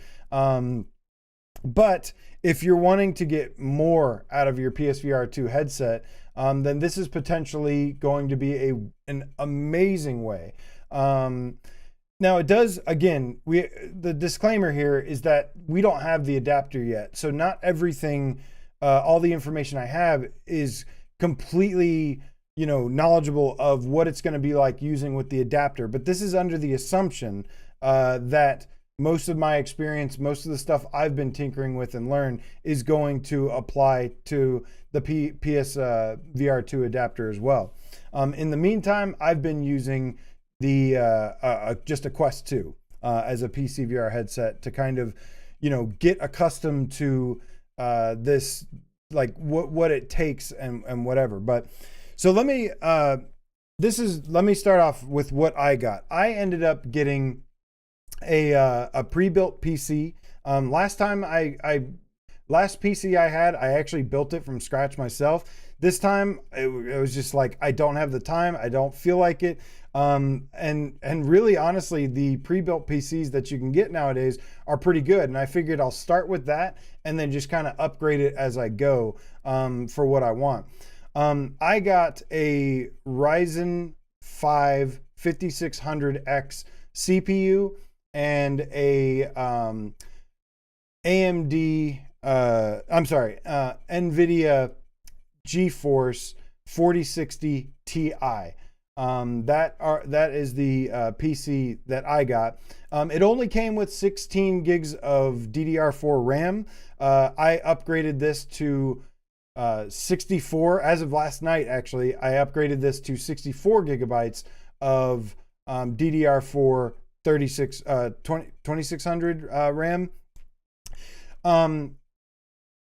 But if you're wanting to get more out of your PSVR2 headset, then this is potentially going to be an amazing way. Now it does, again, the disclaimer here is that we don't have the adapter yet. So not everything, all the information I have is completely, knowledgeable of what it's going to be like using with the adapter. But this is under the assumption that most of my experience, most of the stuff I've been tinkering with and learned is going to apply to the PSVR2 adapter as well. In the meantime, I've been using the just a Quest 2 as a PCVR headset to kind of, get accustomed to this, like what it takes and whatever. But so let me start off with what I got. I ended up getting a pre-built PC. Last PC I had, I actually built it from scratch myself. This time it was just like, I don't have the time. I don't feel like it. And really, honestly, the pre-built PCs that you can get nowadays are pretty good. And I figured I'll start with that and then just kind of upgrade it as I go for what I want. I got a Ryzen 5 5600X CPU and a NVIDIA GeForce 4060 Ti. That is the PC that I got. It only came with 16 gigs of DDR4 RAM. I upgraded this to 64 as of last night. Actually, I upgraded this to 64 gigabytes of DDR4 2600 RAM.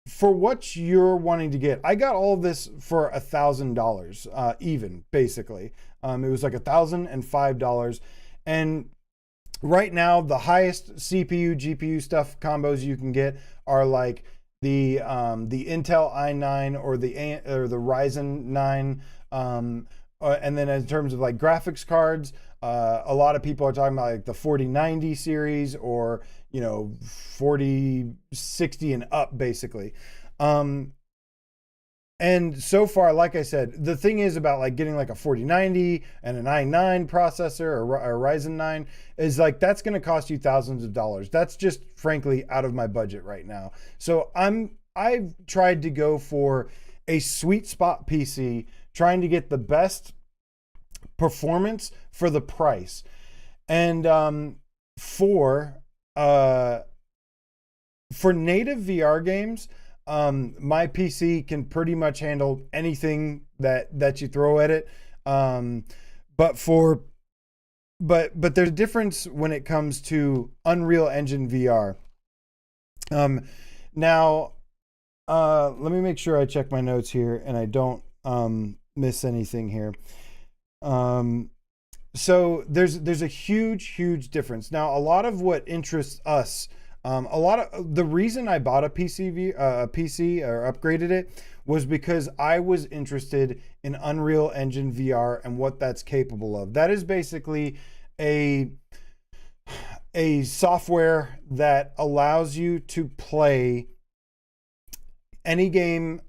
For what you're wanting to get, I got all of this for $1,000 even, basically. It was like $1,005. And right now, the highest CPU, GPU stuff combos you can get are like the Intel i9 or the Ryzen 9. And then in terms of like graphics cards, a lot of people are talking about like the 4090 series or 4060 and up, basically. And so far, like I said, the thing is about like getting like a 4090 and an i9 processor or a Ryzen 9 is like, that's going to cost you thousands of dollars. That's just frankly out of my budget right now. So I've tried to go for a sweet spot PC, trying to get the best performance for the price. And for native VR games, my PC can pretty much handle anything that you throw at it. But there's a difference when it comes to Unreal Engine VR. Now, let me make sure I check my notes here and I don't miss anything here. So there's a huge difference. Now, a lot of what interests us, a lot of the reason I bought a PC or upgraded it was because I was interested in Unreal Engine VR and what that's capable of. That is basically a software that allows you to play any game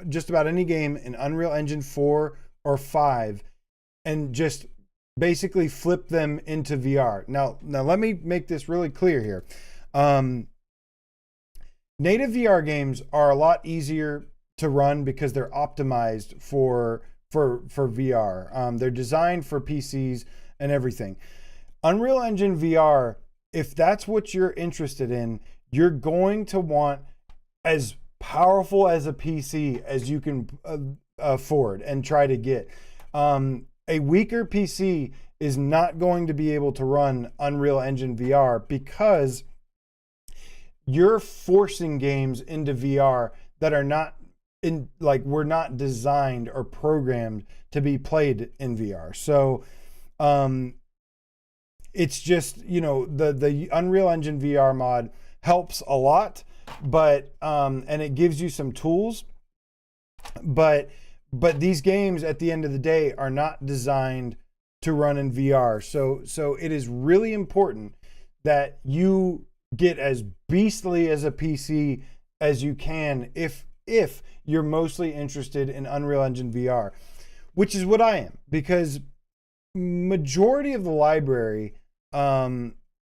just about any game in Unreal Engine 4 or 5 and just basically flip them into VR. Now let me make this really clear here. Native VR games are a lot easier to run because they're optimized for VR. They're designed for PCs and everything. Unreal Engine VR, if that's what you're interested in, you're going to want as powerful as a PC as you can afford and try to get. A weaker PC is not going to be able to run Unreal Engine VR because you're forcing games into VR that are not were not designed or programmed to be played in VR. So it's just, the Unreal Engine VR mod helps a lot, but and it gives you some tools, but these games at the end of the day are not designed to run in VR. So it is really important that you get as beastly as a PC as you can if you're mostly interested in Unreal Engine VR, which is what I am, because majority of the library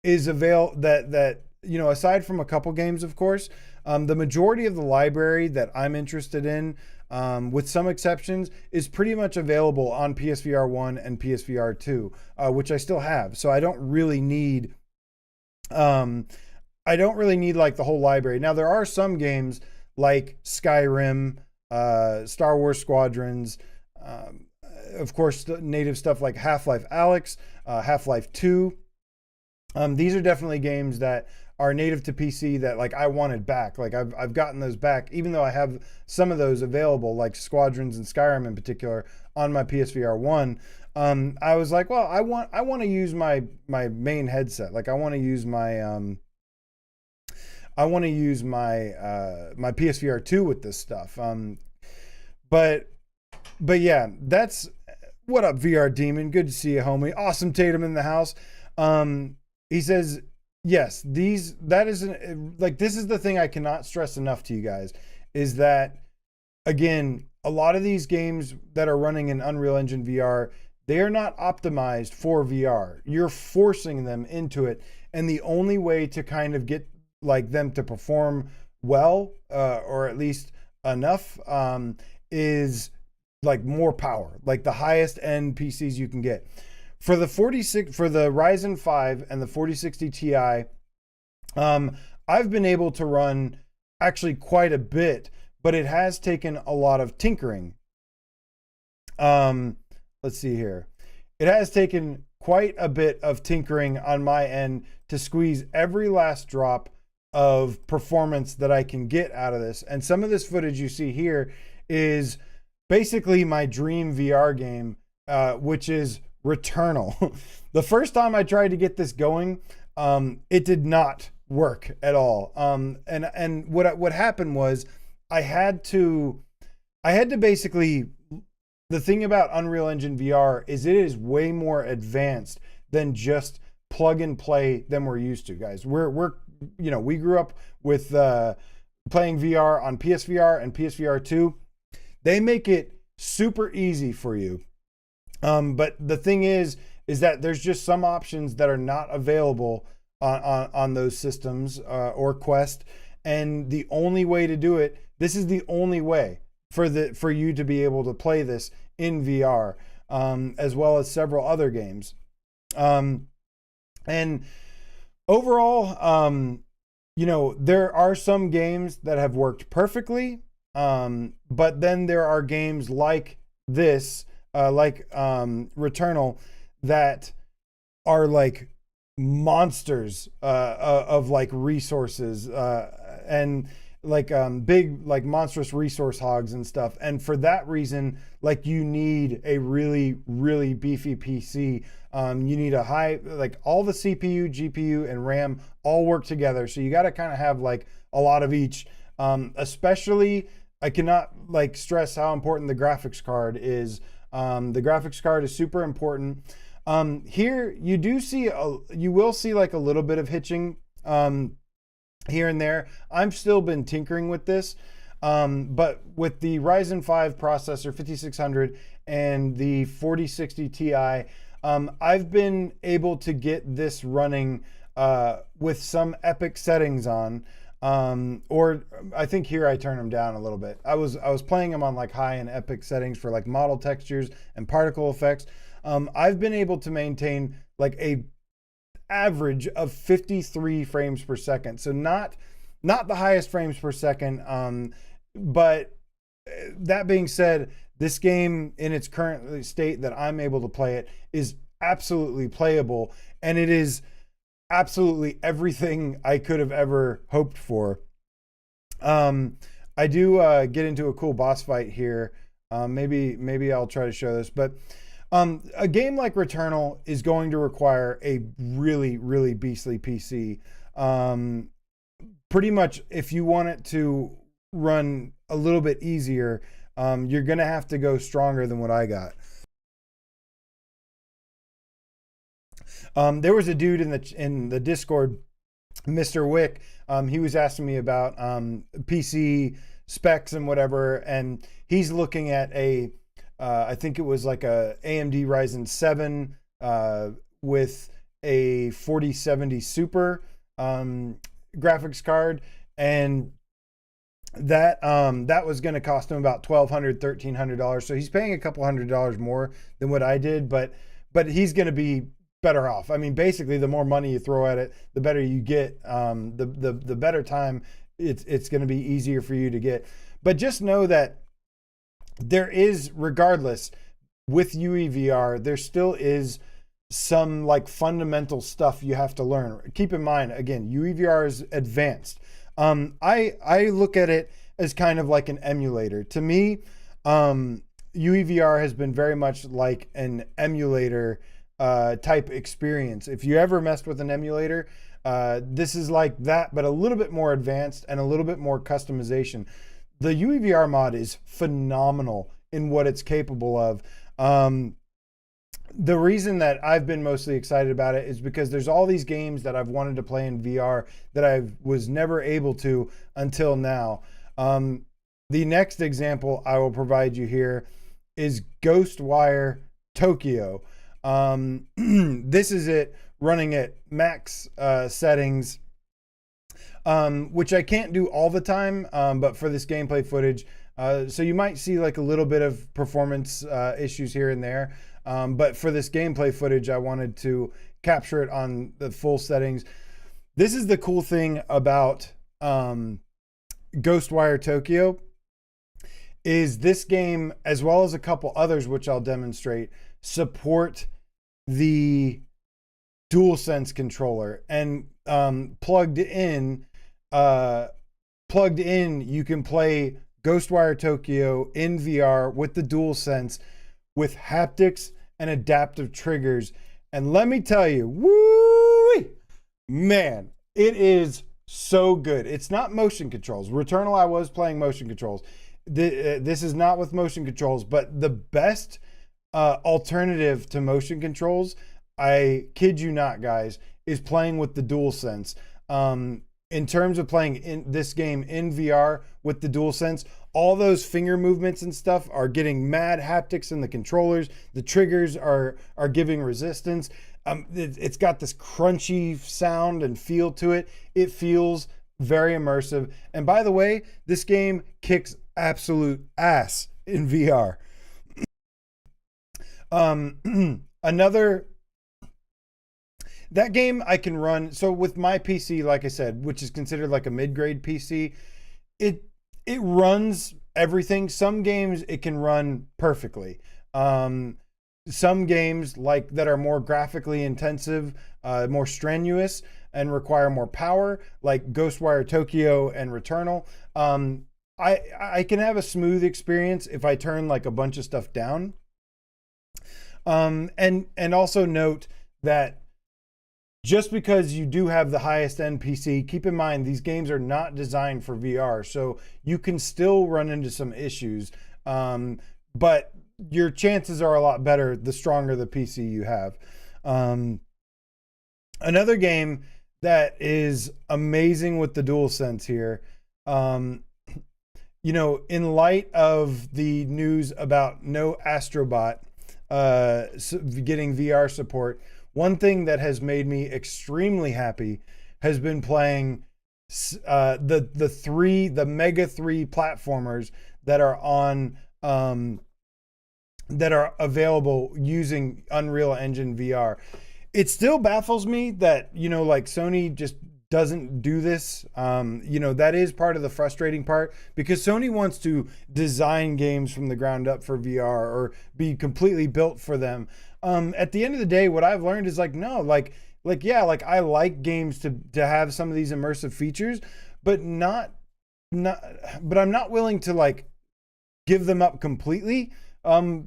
is that you know, aside from a couple games, of course, the majority of the library that I'm interested in, with some exceptions, is pretty much available on PSVR1 and PSVR2, which I still have. So I don't really need like the whole library. Now there are some games like Skyrim, Star Wars Squadrons, of course, native stuff like Half-Life Alyx, Half-Life 2. These are definitely games that are native to PC that like I wanted back. Like I've gotten those back, even though I have some of those available, like Squadrons and Skyrim in particular, on my PSVR1. I was like, well, I want to use my main headset. Like I want to use my my PSVR2 with this stuff. But yeah, that's what up, VR Demon. Good to see you, homie. Awesome Tatum in the house. He says, yes, this is the thing I cannot stress enough to you guys, is that, again, a lot of these games that are running in Unreal Engine VR, they are not optimized for VR. You're forcing them into it. And the only way to kind of get like them to perform well, or at least enough, is like more power, like the highest end PCs you can get. For the Ryzen 5 and the 4060 Ti, I've been able to run actually quite a bit, but it has taken a lot of tinkering. Let's see here. It has taken quite a bit of tinkering on my end to squeeze every last drop of performance that I can get out of this. And some of this footage you see here is basically my dream VR game, which is Returnal. The first time I tried to get this going, it did not work at all. And what happened was I had to basically, the thing about Unreal Engine VR is it is way more advanced than just plug and play than we're used to, guys. We grew up with playing VR on PSVR and PSVR2. They make it super easy for you. But the thing is that there's just some options that are not available on those systems or Quest. And the only way to do it, this is the only way for you to be able to play this in VR, as well as several other games. And overall, there are some games that have worked perfectly. But then there are games like this, Returnal, that are like monsters of like resources, and like big, like monstrous resource hogs and stuff. And for that reason, like you need a really, really beefy PC. You need a high, like all the CPU, GPU, and RAM all work together. So you got to kind of have like a lot of each. Especially, I cannot like stress how important the graphics card is. The graphics card is super important. Here you will see like a little bit of hitching here and there. I've still been tinkering with this, but with the Ryzen 5 processor 5600 and the 4060 Ti, I've been able to get this running with some epic settings on. Or I think here I turn them down a little bit. I was playing them on like high and epic settings for like model textures and particle effects. I've been able to maintain like a average of 53 frames per second. So not the highest frames per second. But that being said, this game in its current state that I'm able to play it is absolutely playable, and it is absolutely everything I could have ever hoped for. I do get into a cool boss fight here. Maybe I'll try to show this, but a game like Returnal is going to require a really, really beastly PC. Pretty much, if you want it to run a little bit easier, you're gonna have to go stronger than what I got. There was a dude in the Discord, Mr. Wick, He was asking me about PC specs and whatever, and he's looking at a I think it was like a AMD Ryzen 7 with a 4070 Super graphics card, and that was going to cost him about $1,200-$1,300. So he's paying a couple $100 more than what I did, but he's going to be better off. I mean, basically, the more money you throw at it, the better you get. The better time it's going to be easier for you to get. But just know that there is, regardless, with UEVR, there still is some like fundamental stuff you have to learn. Keep in mind, again, UEVR is advanced. I look at it as kind of like an emulator. To me, UEVR has been very much like an emulator type experience. If you ever messed with an emulator, this is like that, but a little bit more advanced and a little bit more customization. The UEVR mod is phenomenal in what it's capable of. The reason that I've been mostly excited about it is because there's all these games that I've wanted to play in VR that I was never able to until now. The next example I will provide you here is Ghostwire Tokyo. This is it running at max settings, which I can't do all the time, but for this gameplay footage, so you might see like a little bit of performance issues here and there. But for this gameplay footage, I wanted to capture it on the full settings. This is the cool thing about Ghostwire Tokyo, is this game, as well as a couple others, which I'll demonstrate, support the DualSense controller. And plugged in, you can play Ghostwire Tokyo in VR with the DualSense with haptics and adaptive triggers. And let me tell you, woo, man, it is so good. It's not motion controls. Returnal, I was playing motion controls. This is not with motion controls, but the best alternative to motion controls, I kid you not, guys, is playing with the DualSense. In terms of playing in this game in VR with the DualSense, all those finger movements and stuff are getting mad haptics in the controllers. The triggers are giving resistance. It's got this crunchy sound and feel to it. It feels very immersive. And by the way, this game kicks absolute ass in VR. That game I can run. So with my PC, like I said, which is considered like a mid-grade PC, it runs everything. Some games it can run perfectly. Some games like that are more graphically intensive, more strenuous, and require more power, like Ghostwire Tokyo and Returnal. I can have a smooth experience if I turn like a bunch of stuff down. And also note that just because you do have the highest end PC, keep in mind these games are not designed for VR, so you can still run into some issues, but your chances are a lot better the stronger the PC you have. Another game that is amazing with the DualSense here, you know, in light of the news about no Astrobot getting VR support, one thing that has made me extremely happy has been playing the Mega 3 platformers that are on that are available using Unreal Engine VR. It still baffles me that, you know, like Sony just doesn't do this. You know, that is part of the frustrating part, because Sony wants to design games from the ground up for VR or be completely built for them. At the end of the day, what I've learned is like, no, yeah, like I like games to have some of these immersive features, but but I'm not willing to like give them up completely. You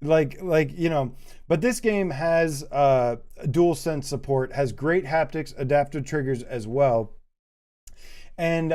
know, but this game has DualSense support, has great haptics, adaptive triggers as well. And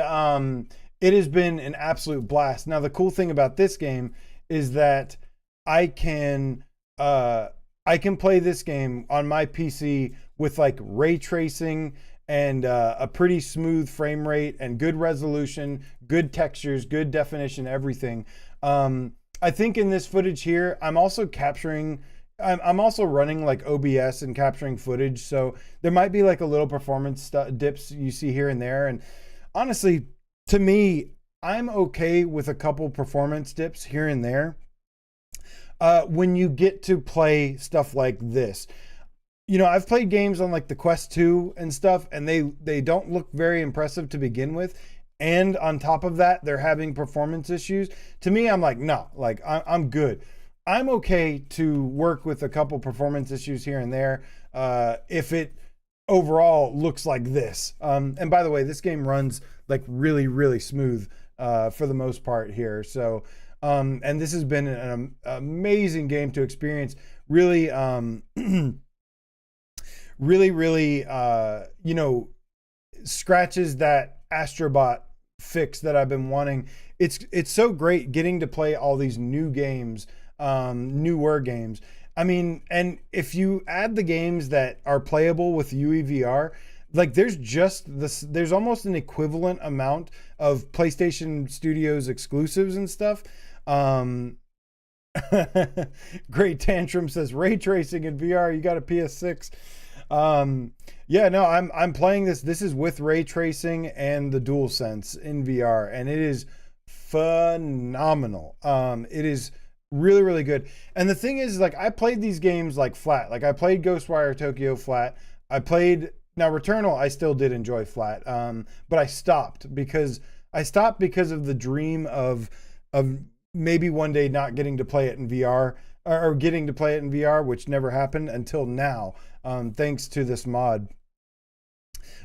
it has been an absolute blast. Now, the cool thing about this game is that I can play this game on my PC with like ray tracing and a pretty smooth frame rate and good resolution, good textures, good definition, everything. I think in this footage here, I'm also running like OBS and capturing footage. So there might be like a little performance dips you see here and there. And honestly, to me, I'm okay with a couple performance dips here and there. When you get to play stuff like this, you know, I've played games on like the Quest 2 and stuff, and they don't look very impressive to begin with. And on top of that, they're having performance issues. To me, I'm like, no, like I'm good. I'm okay to work with a couple performance issues here and there if it overall looks like this. And by the way, this game runs like really, really smooth for the most part here. So, and this has been an amazing game to experience. Really, really, you know, scratches that Astrobot fix that I've been wanting. It's so great getting to play all these new games, newer games. I mean, and if you add the games that are playable with UEVR, like there's almost an equivalent amount of PlayStation Studios exclusives and stuff. Great Tantrum says ray tracing in VR, you got a PS6. Yeah, no, I'm playing this. This is with ray tracing and the DualSense in VR, and it is phenomenal. It is really, really good. And the thing is, like, I played these games like flat. Like I played Ghostwire Tokyo flat. Now Returnal I still did enjoy flat. But I stopped because of the dream of maybe one day not getting to play it in VR or getting to play it in VR, which never happened until now, thanks to this mod.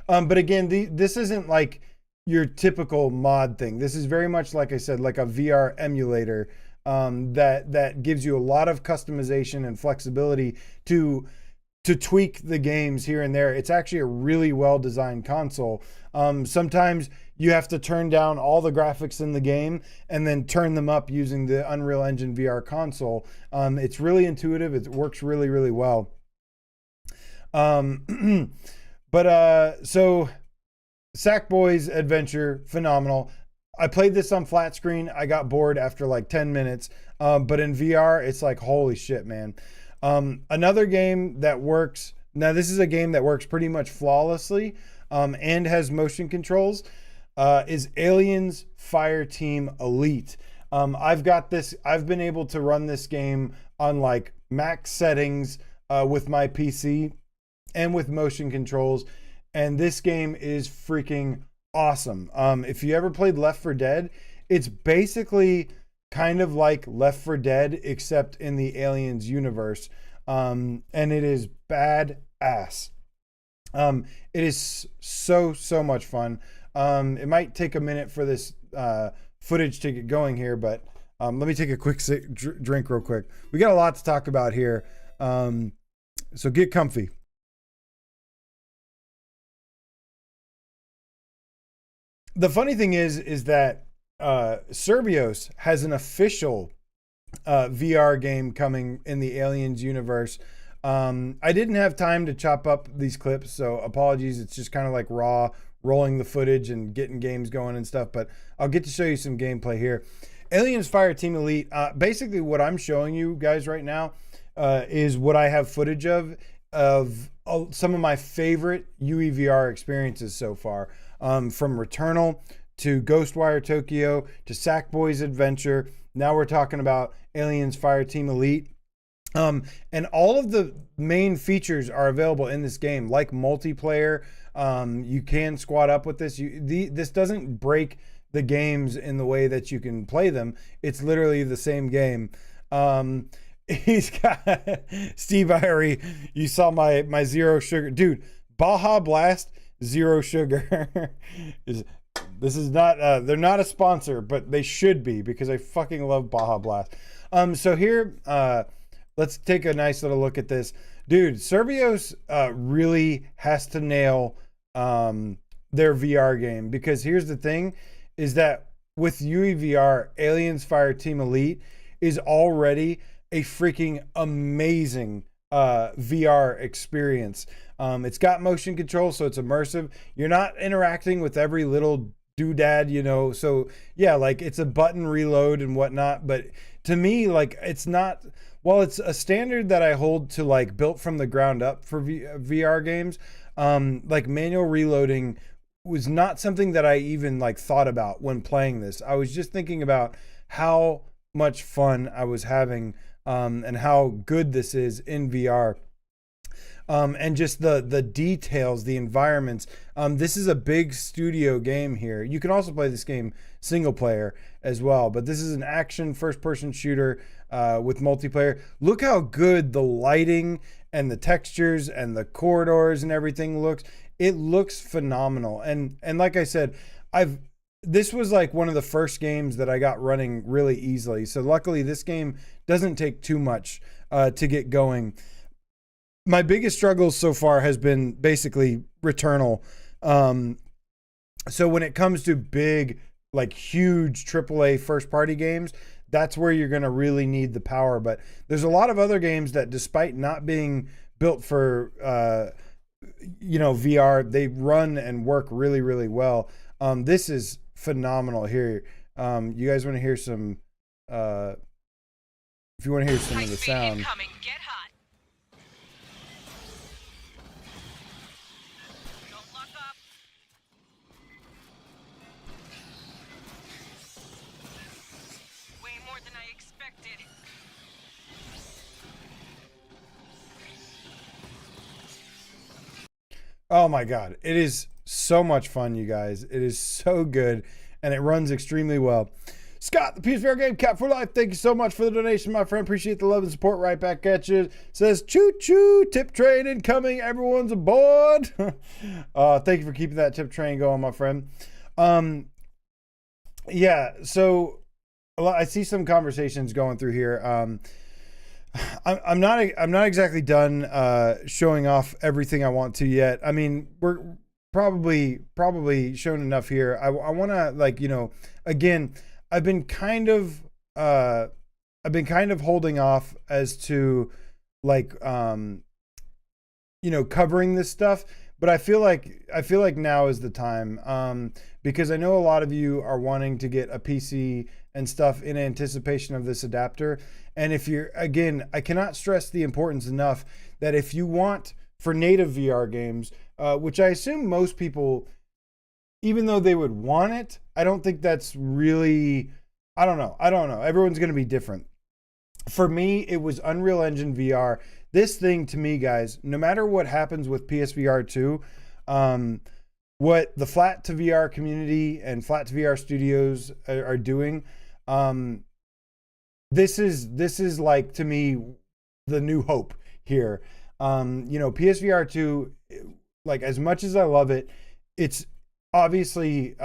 But again, this isn't like your typical mod thing. This is very much, like I said, like a VR emulator that gives you a lot of customization and flexibility to tweak the games here and there. It's actually a really well-designed console. Sometimes you have to turn down all the graphics in the game and then turn them up using the Unreal Engine VR console. It's really intuitive. It works really, really well. So Sackboy's Adventure, phenomenal. I played this on flat screen. I got bored after like 10 minutes. But in VR, it's like, holy shit, man. Another game that works. Now, this is a game that works pretty much flawlessly and has motion controls is Aliens Fireteam Elite. I've been able to run this game on like max settings with my PC and with motion controls. And this game is freaking awesome. If you ever played Left 4 Dead, it's basically kind of like Left 4 Dead, except in the Aliens universe. And it is badass. It is so much fun. It might take a minute for this footage to get going here, but let me take a quick drink real quick. We got a lot to talk about here. So get comfy. The funny thing is that Survios has an official VR game coming in the Aliens universe. I didn't have time to chop up these clips, so apologies. It's just kind of like raw, rolling the footage and getting games going and stuff, but I'll get to show you some gameplay here. Aliens Fireteam Elite, basically what I'm showing you guys right now is what I have footage of some of my favorite UEVR experiences so far. From Returnal to Ghostwire Tokyo to Sackboy's Adventure. Now we're talking about Aliens Fireteam Elite. And all of the main features are available in this game, like multiplayer. You can squad up with this. This doesn't break the games in the way that you can play them. It's literally the same game. He's got Steve Irie. You saw my zero sugar, dude. Baja Blast Zero Sugar. This is not. They're not a sponsor, but they should be because I fucking love Baja Blast. So here, let's take a nice little look at this, dude. Survios really has to nail their VR game, because here's the thing: is that with UEVR, Aliens Fireteam Elite is already a freaking amazing VR experience. It's got motion control, so it's immersive. You're not interacting with every little doodad, you know. So yeah, like it's a button reload and whatnot. But to me, like it's not. While it's a standard that I hold to like built from the ground up for VR games, like manual reloading was not something that I even like thought about when playing this. I was just thinking about how much fun I was having, and how good this is in VR. And just the details, the environments. This is a big studio game here. You can also play this game single player as well, but this is an action first person shooter with multiplayer. Look how good the lighting and the textures and the corridors and everything looks. It looks phenomenal. And like I said, this was like one of the first games that I got running really easily. So luckily this game doesn't take too much to get going. My biggest struggle so far has been basically Returnal. So when it comes to big, like huge AAA first party games, that's where you're going to really need the power. But there's a lot of other games that, despite not being built for, VR, they run and work really, really well. This is phenomenal here. You guys want to hear some, if you want to hear some of the sound. Incoming. Get hot. Don't lock up. Way more than I expected. Oh my God. It is so much fun, you guys. It is so good, and it runs extremely well. Scott, the PSVR Game Cat for Life, thank you so much for the donation, my friend. Appreciate the love and support. Right back at you. Says, choo-choo, tip train incoming. Everyone's aboard. Thank you for keeping that tip train going, my friend. Yeah, so I see some conversations going through here. I'm not exactly done showing off everything I want to yet. I mean, we're probably shown enough here. I want to, like, again, I've been kind of holding off as to like covering this stuff, but I feel like now is the time, because I know a lot of you are wanting to get a PC and stuff in anticipation of this adapter. And if you're, again, I cannot stress the importance enough that if you want for native VR games, which I assume most people, even though they would want it, I don't think that's really, I don't know. Everyone's going to be different. For me, it was Unreal Engine VR. This thing, to me, guys, no matter what happens with PSVR2, what the Flat to VR community and Flat to VR studios are doing, this is like, to me, the new hope here. PSVR2, like, as much as I love it, it's obviously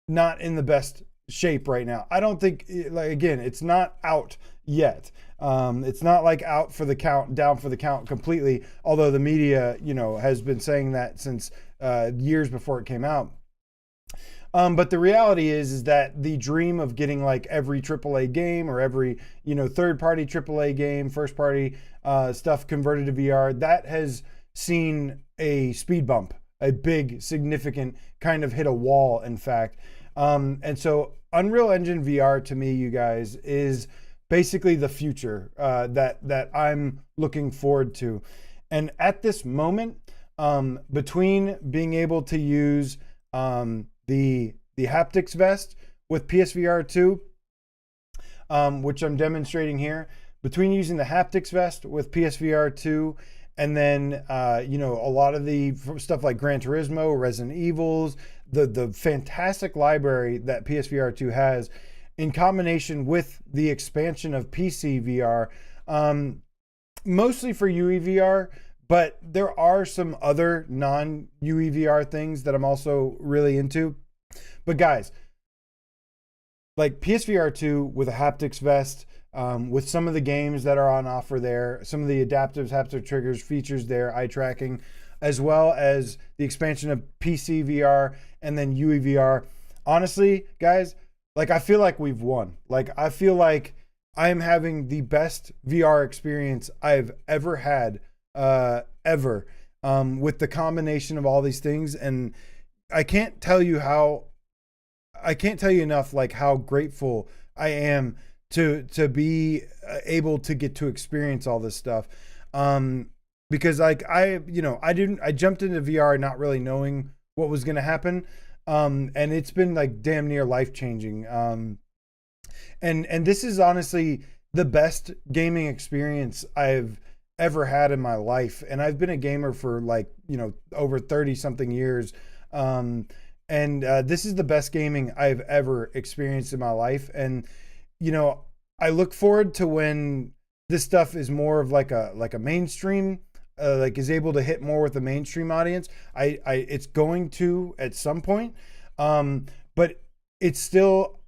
not in the best shape right now. I don't think, like, again, it's not out yet. It's not like out for the count, down for the count completely, although the media, has been saying that since years before it came out. But the reality is that the dream of getting like every AAA game or every, third-party AAA game, first-party stuff converted to VR, that has seen a speed bump, a big, significant kind of hit a wall, in fact. And so Unreal Engine VR, to me, you guys, is basically the future that I'm looking forward to. And at this moment, between being able to use the haptics vest with PSVR2, which I'm demonstrating here, between using the haptics vest with PSVR2 and then a lot of the stuff like Gran Turismo, Resident Evils, the fantastic library that PSVR2 has, in combination with the expansion of PCVR, mostly for UEVR, but there are some other non-UEVR things that I'm also really into. But guys, like PSVR2 with a haptics vest, with some of the games that are on offer there, some of the adaptive haptic triggers, features there, eye tracking, as well as the expansion of PCVR and then UEVR. Honestly, guys, like, I feel like we've won. Like, I feel like I am having the best VR experience I've ever had, ever, with the combination of all these things. And I can't tell you enough, like how grateful I am to be able to get to experience all this stuff. Because like I jumped into VR not really knowing what was going to happen. And it's been like damn near life changing. And this is honestly the best gaming experience I've ever had in my life. And I've been a gamer for like, over 30 something years. And this is the best gaming I've ever experienced in my life. And, I look forward to when this stuff is more of like a mainstream, like is able to hit more with the mainstream audience. It's going to at some point. But it's still,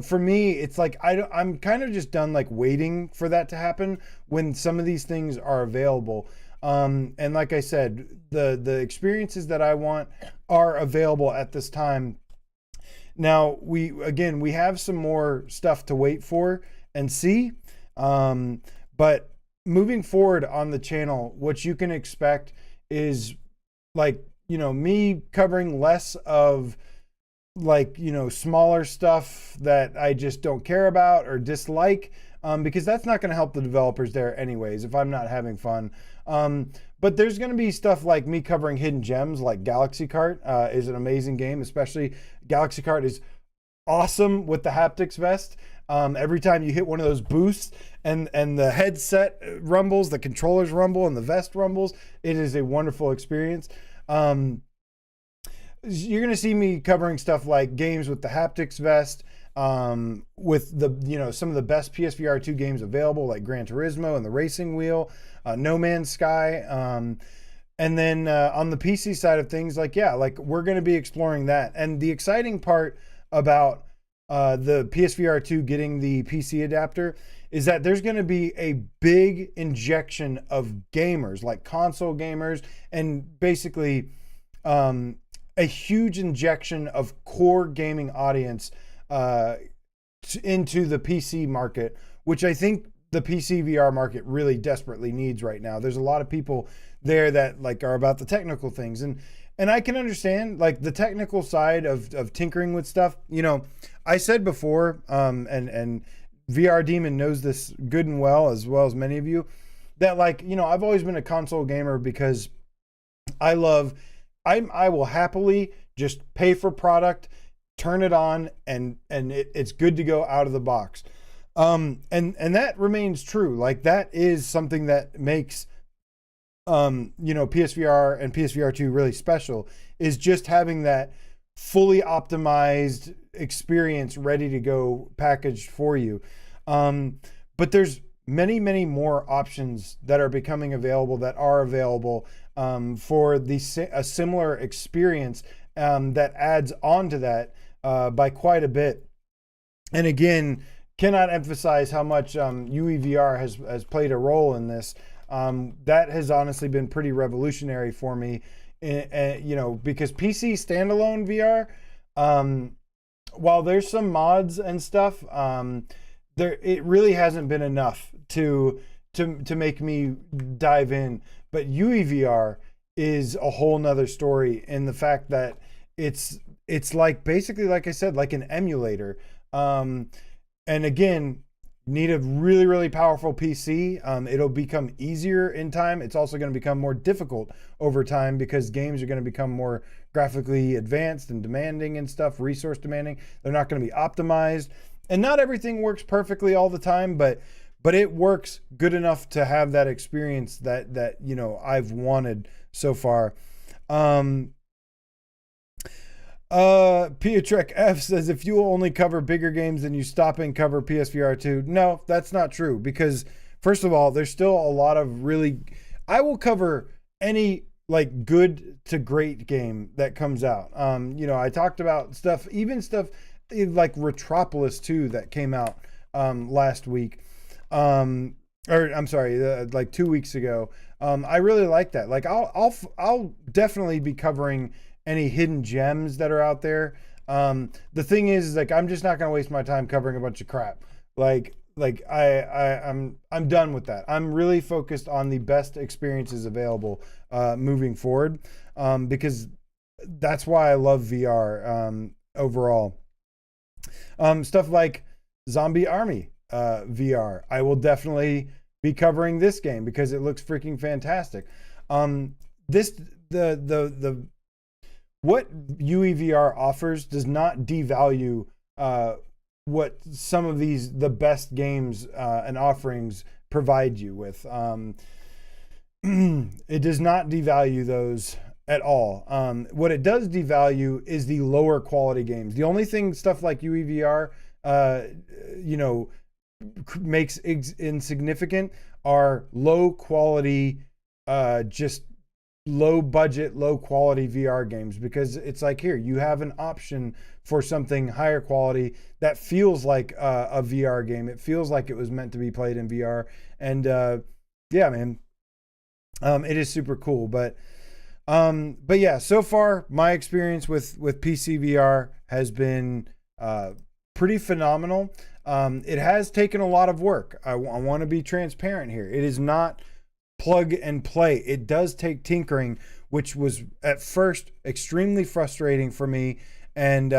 for me, it's like I'm kind of just done like waiting for that to happen when some of these things are available. And like I said, the experiences that I want are available at this time. Now we have some more stuff to wait for and see. But moving forward on the channel, what you can expect is like, me covering less of like, smaller stuff that I just don't care about or dislike, because that's not going to help the developers there anyways if I'm not having fun. But there's going to be stuff like me covering hidden gems, like Galaxy Kart is an amazing game. Especially Galaxy Kart is awesome with the haptics vest. Every time you hit one of those boosts and the headset rumbles, the controllers rumble, and the vest rumbles, it is a wonderful experience. You're going to see me covering stuff like games with the haptics vest, with the, some of the best PSVR2 games available, like Gran Turismo and the Racing Wheel, No Man's Sky. And then on the PC side of things, like we're going to be exploring that. And the exciting part about the PSVR2 getting the PC adapter is that there's going to be a big injection of gamers, like console gamers, and basically a huge injection of core gaming audience into the PC market, which I think the PC VR market really desperately needs right now. There's a lot of people there that like are about the technical things, and I can understand like the technical side of tinkering with stuff. I said before, and VR Demon knows this good and well as many of you, that like, I've always been a console gamer because I will happily just pay for product, turn it on, and it's good to go out of the box. And that remains true. Like that is something that makes PSVR and PSVR2 really special, is just having that fully optimized experience ready to go packaged for you. But there's many more options that are becoming available, that are available for a similar experience that adds on to that by quite a bit. And again, cannot emphasize how much UEVR has played a role in this. That has honestly been pretty revolutionary for me, because PC standalone VR, while there's some mods and stuff, it really hasn't been enough to make me dive in. But UEVR is a whole nother story in the fact that it's like basically, like I said, like an emulator. And again, need a really powerful PC. It'll become easier in time. It's also going to become more difficult over time because games are going to become more graphically advanced and demanding and stuff, resource demanding. They're not going to be optimized, and not everything works perfectly all the time, but it works good enough to have that experience that I've wanted so far. Piotrek F says, if you only cover bigger games, then you stop and cover PSVR 2. No, that's not true, because first of all, there's still a lot of I will cover any like good to great game that comes out. I talked about stuff like Retropolis 2 that came out last week. Like 2 weeks ago. I really like that. Like I'll definitely be covering any hidden gems that are out there. The thing is like, I'm just not going to waste my time covering a bunch of crap. Like like I'm done with that. I'm really focused on the best experiences available moving forward, because that's why I love VR overall. Stuff like Zombie Army VR. I will definitely be covering this game because it looks freaking fantastic. The what UEVR offers does not devalue what some of the best games and offerings provide you with. It does not devalue those at all. What it does devalue is the lower quality games. The only thing stuff like UEVR, makes insignificant are low quality, just low budget, low quality VR games, because it's like, here, you have an option for something higher quality that feels like a VR game. It feels like it was meant to be played in VR. And yeah, man, it is super cool. But yeah, so far my experience with PCVR has been pretty phenomenal. It has taken a lot of work. I want to be transparent here. It is not plug and play. It does take tinkering, which was at first extremely frustrating for me. And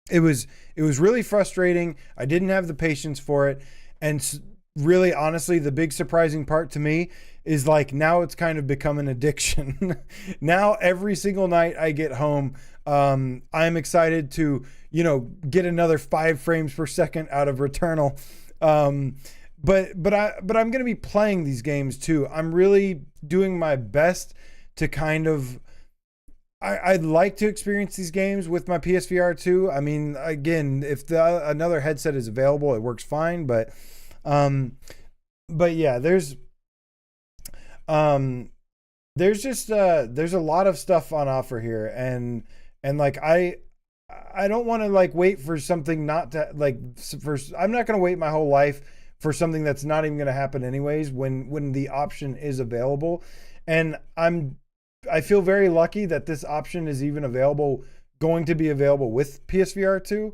it was really frustrating. I didn't have the patience for it. And really, honestly, the big surprising part to me is like, now it's kind of become an addiction. Now every single night I get home, I'm excited to, get another 5 frames per second out of Returnal. But I'm going to be playing these games too. I'm really doing my best to kind of, I'd like to experience these games with my PSVR2. I mean, again, if another headset is available, it works fine. But yeah, there's just there's a lot of stuff on offer here, and like I don't want to like wait for something not to like I'm not going to wait my whole life for something that's not even going to happen anyways when the option is available. And I feel very lucky that this option is even going to be available with PSVR2.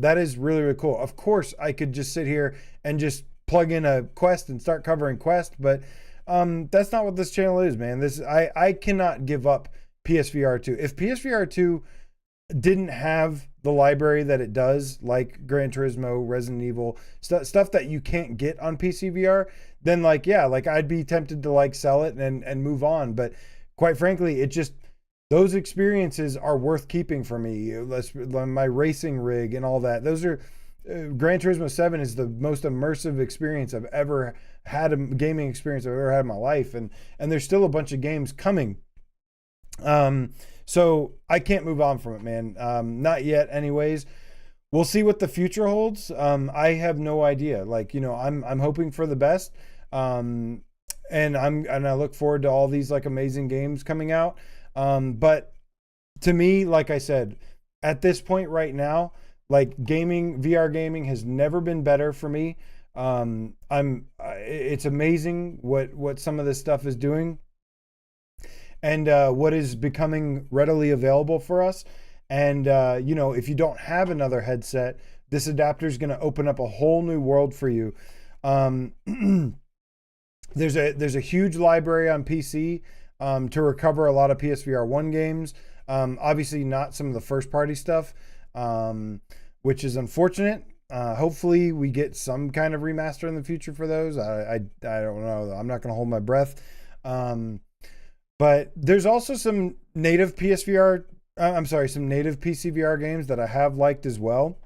That is really, really cool. Of course, I could just sit here and just plug in a Quest and start covering Quest, but that's not what this channel is, man. I cannot give up PSVR2. If PSVR2 didn't have the library that it does, like Gran Turismo, Resident Evil, stuff that you can't get on PCVR, then like, yeah, like I'd be tempted to like sell it and move on. But quite frankly, those experiences are worth keeping for me. My racing rig and all that. Those are Gran Turismo 7 is the most immersive experience I've ever had, a gaming experience I've ever had in my life. And there's still a bunch of games coming. So I can't move on from it, man. Not yet anyways. We'll see what the future holds. I have no idea. Like, I'm hoping for the best. And I look forward to all these like amazing games coming out. But to me, like I said, at this point right now, like VR gaming has never been better for me. It's amazing what some of this stuff is doing, and what is becoming readily available for us. And if you don't have another headset, this adapter is going to open up a whole new world for you. There's a huge library on PC to recover a lot of PSVR 1 games. Obviously not some of the first party stuff, which is unfortunate. Hopefully we get some kind of remaster in the future for those. I don't know. I'm not going to hold my breath. But there's also some native some native PCVR games that I have liked as well.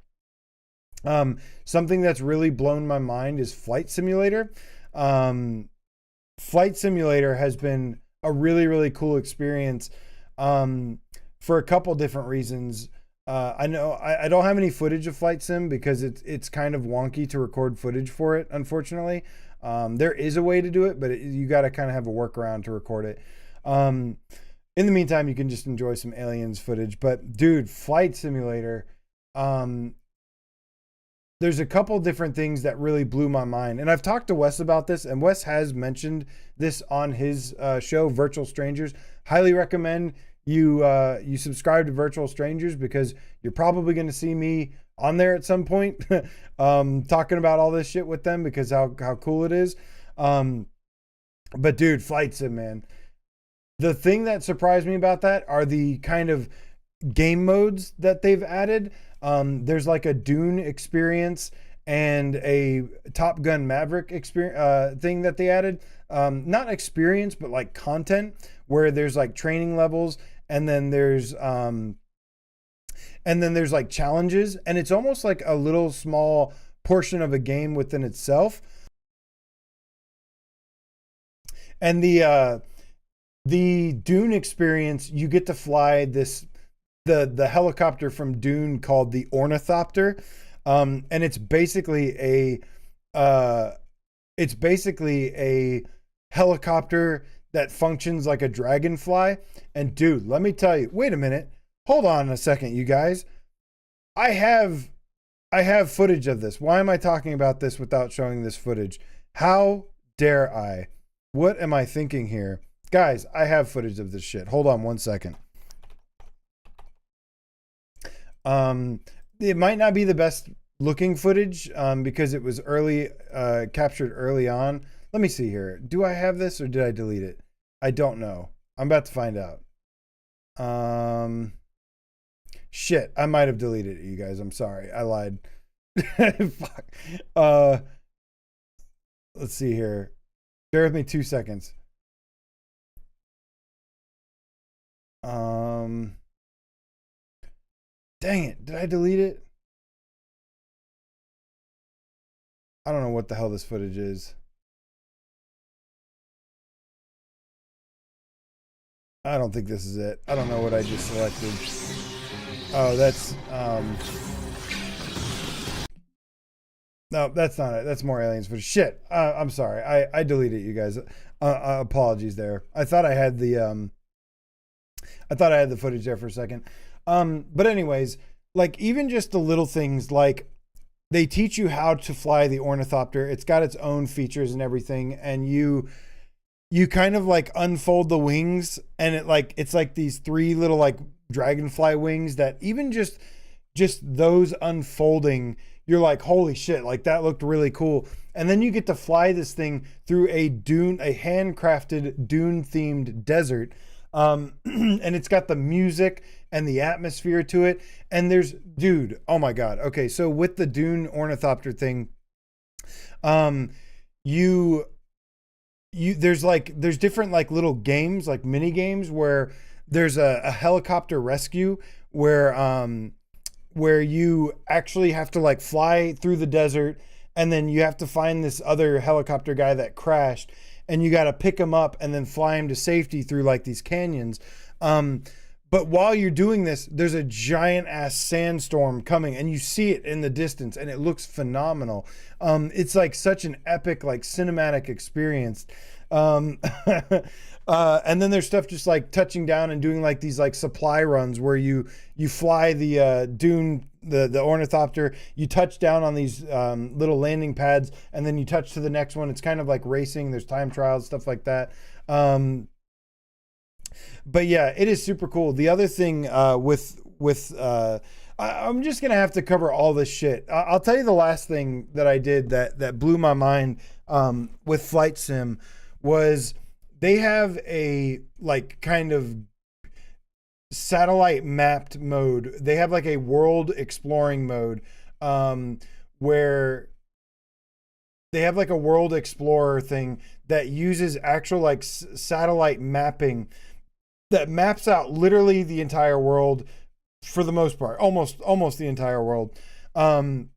Something that's really blown my mind is Flight Simulator. Flight Simulator has been a really, really cool experience for a couple different reasons. I know I don't have any footage of Flight Sim because it's kind of wonky to record footage for it, unfortunately. There is a way to do it, but you got to kind of have a workaround to record it. In the meantime, you can just enjoy some aliens footage. But dude, Flight Simulator, there's a couple different things that really blew my mind. And I've talked to Wes about this, and Wes has mentioned this on his show, Virtual Strangers. Highly recommend you subscribe to Virtual Strangers, because you're probably going to see me on there at some point talking about all this shit with them, because how cool it is. But dude, Flight Sim, man. The thing that surprised me about that are the kind of game modes that they've added. There's like a Dune experience and a Top Gun Maverick experience thing that they added. Not experience, but like content, where there's like training levels, and then there's like challenges, and it's almost like a little small portion of a game within itself. And the Dune experience, you get to fly the helicopter from Dune called the Ornithopter, and it's basically a helicopter that functions like a dragonfly. And dude, let me tell you, wait a minute, hold on a second, you guys. I have footage of this. Why am I talking about this without showing this footage? How dare I? What am I thinking here? Guys, I have footage of this shit. Hold on one second. It might not be the best looking footage because it was captured early on. Let me see here. Do I have this or did I delete it? I don't know. I'm about to find out. Shit, I might have deleted it, you guys. I'm sorry. I lied. Fuck. Let's see here. Bear with me 2 seconds. Dang it. Did I delete it? I don't know what the hell this footage is. I don't think this is it. I don't know what I just selected. Oh, that's no, that's not it. That's more aliens footage. Shit. I'm sorry. I deleted it, you guys. Apologies there. I thought I had the footage there for a second. But anyways, like even just the little things, like they teach you how to fly the Ornithopter. It's got its own features and everything, and you kind of like unfold the wings, and it's like these 3 little like dragonfly wings that even just those unfolding, you're like, holy shit, like that looked really cool. And then you get to fly this thing through a handcrafted Dune themed desert. And it's got the music and the atmosphere to it. And dude, oh my God. Okay. So with the Dune Ornithopter thing, there's different like little games, like mini games, where there's a helicopter rescue where you actually have to like fly through the desert, and then you have to find this other helicopter guy that crashed, and you got to pick him up and then fly him to safety through like these canyons. But while you're doing this, there's a giant ass sandstorm coming, and you see it in the distance, and it looks phenomenal. It's like such an epic, like cinematic experience. And then there's stuff just like touching down and doing like these like supply runs where you fly the Dune, the Ornithopter, you touch down on these little landing pads, and then you touch to the next one. It's kind of like racing. There's time trials, stuff like that. But yeah, it is super cool. The other thing I'm just gonna have to cover all this shit. I'll tell you the last thing that I did that blew my mind with Flight Sim was they have a like kind of satellite mapped mode. They have like a world exploring mode where they have like a world explorer thing that uses actual like satellite mapping that maps out literally the entire world for the most part, almost the entire world. And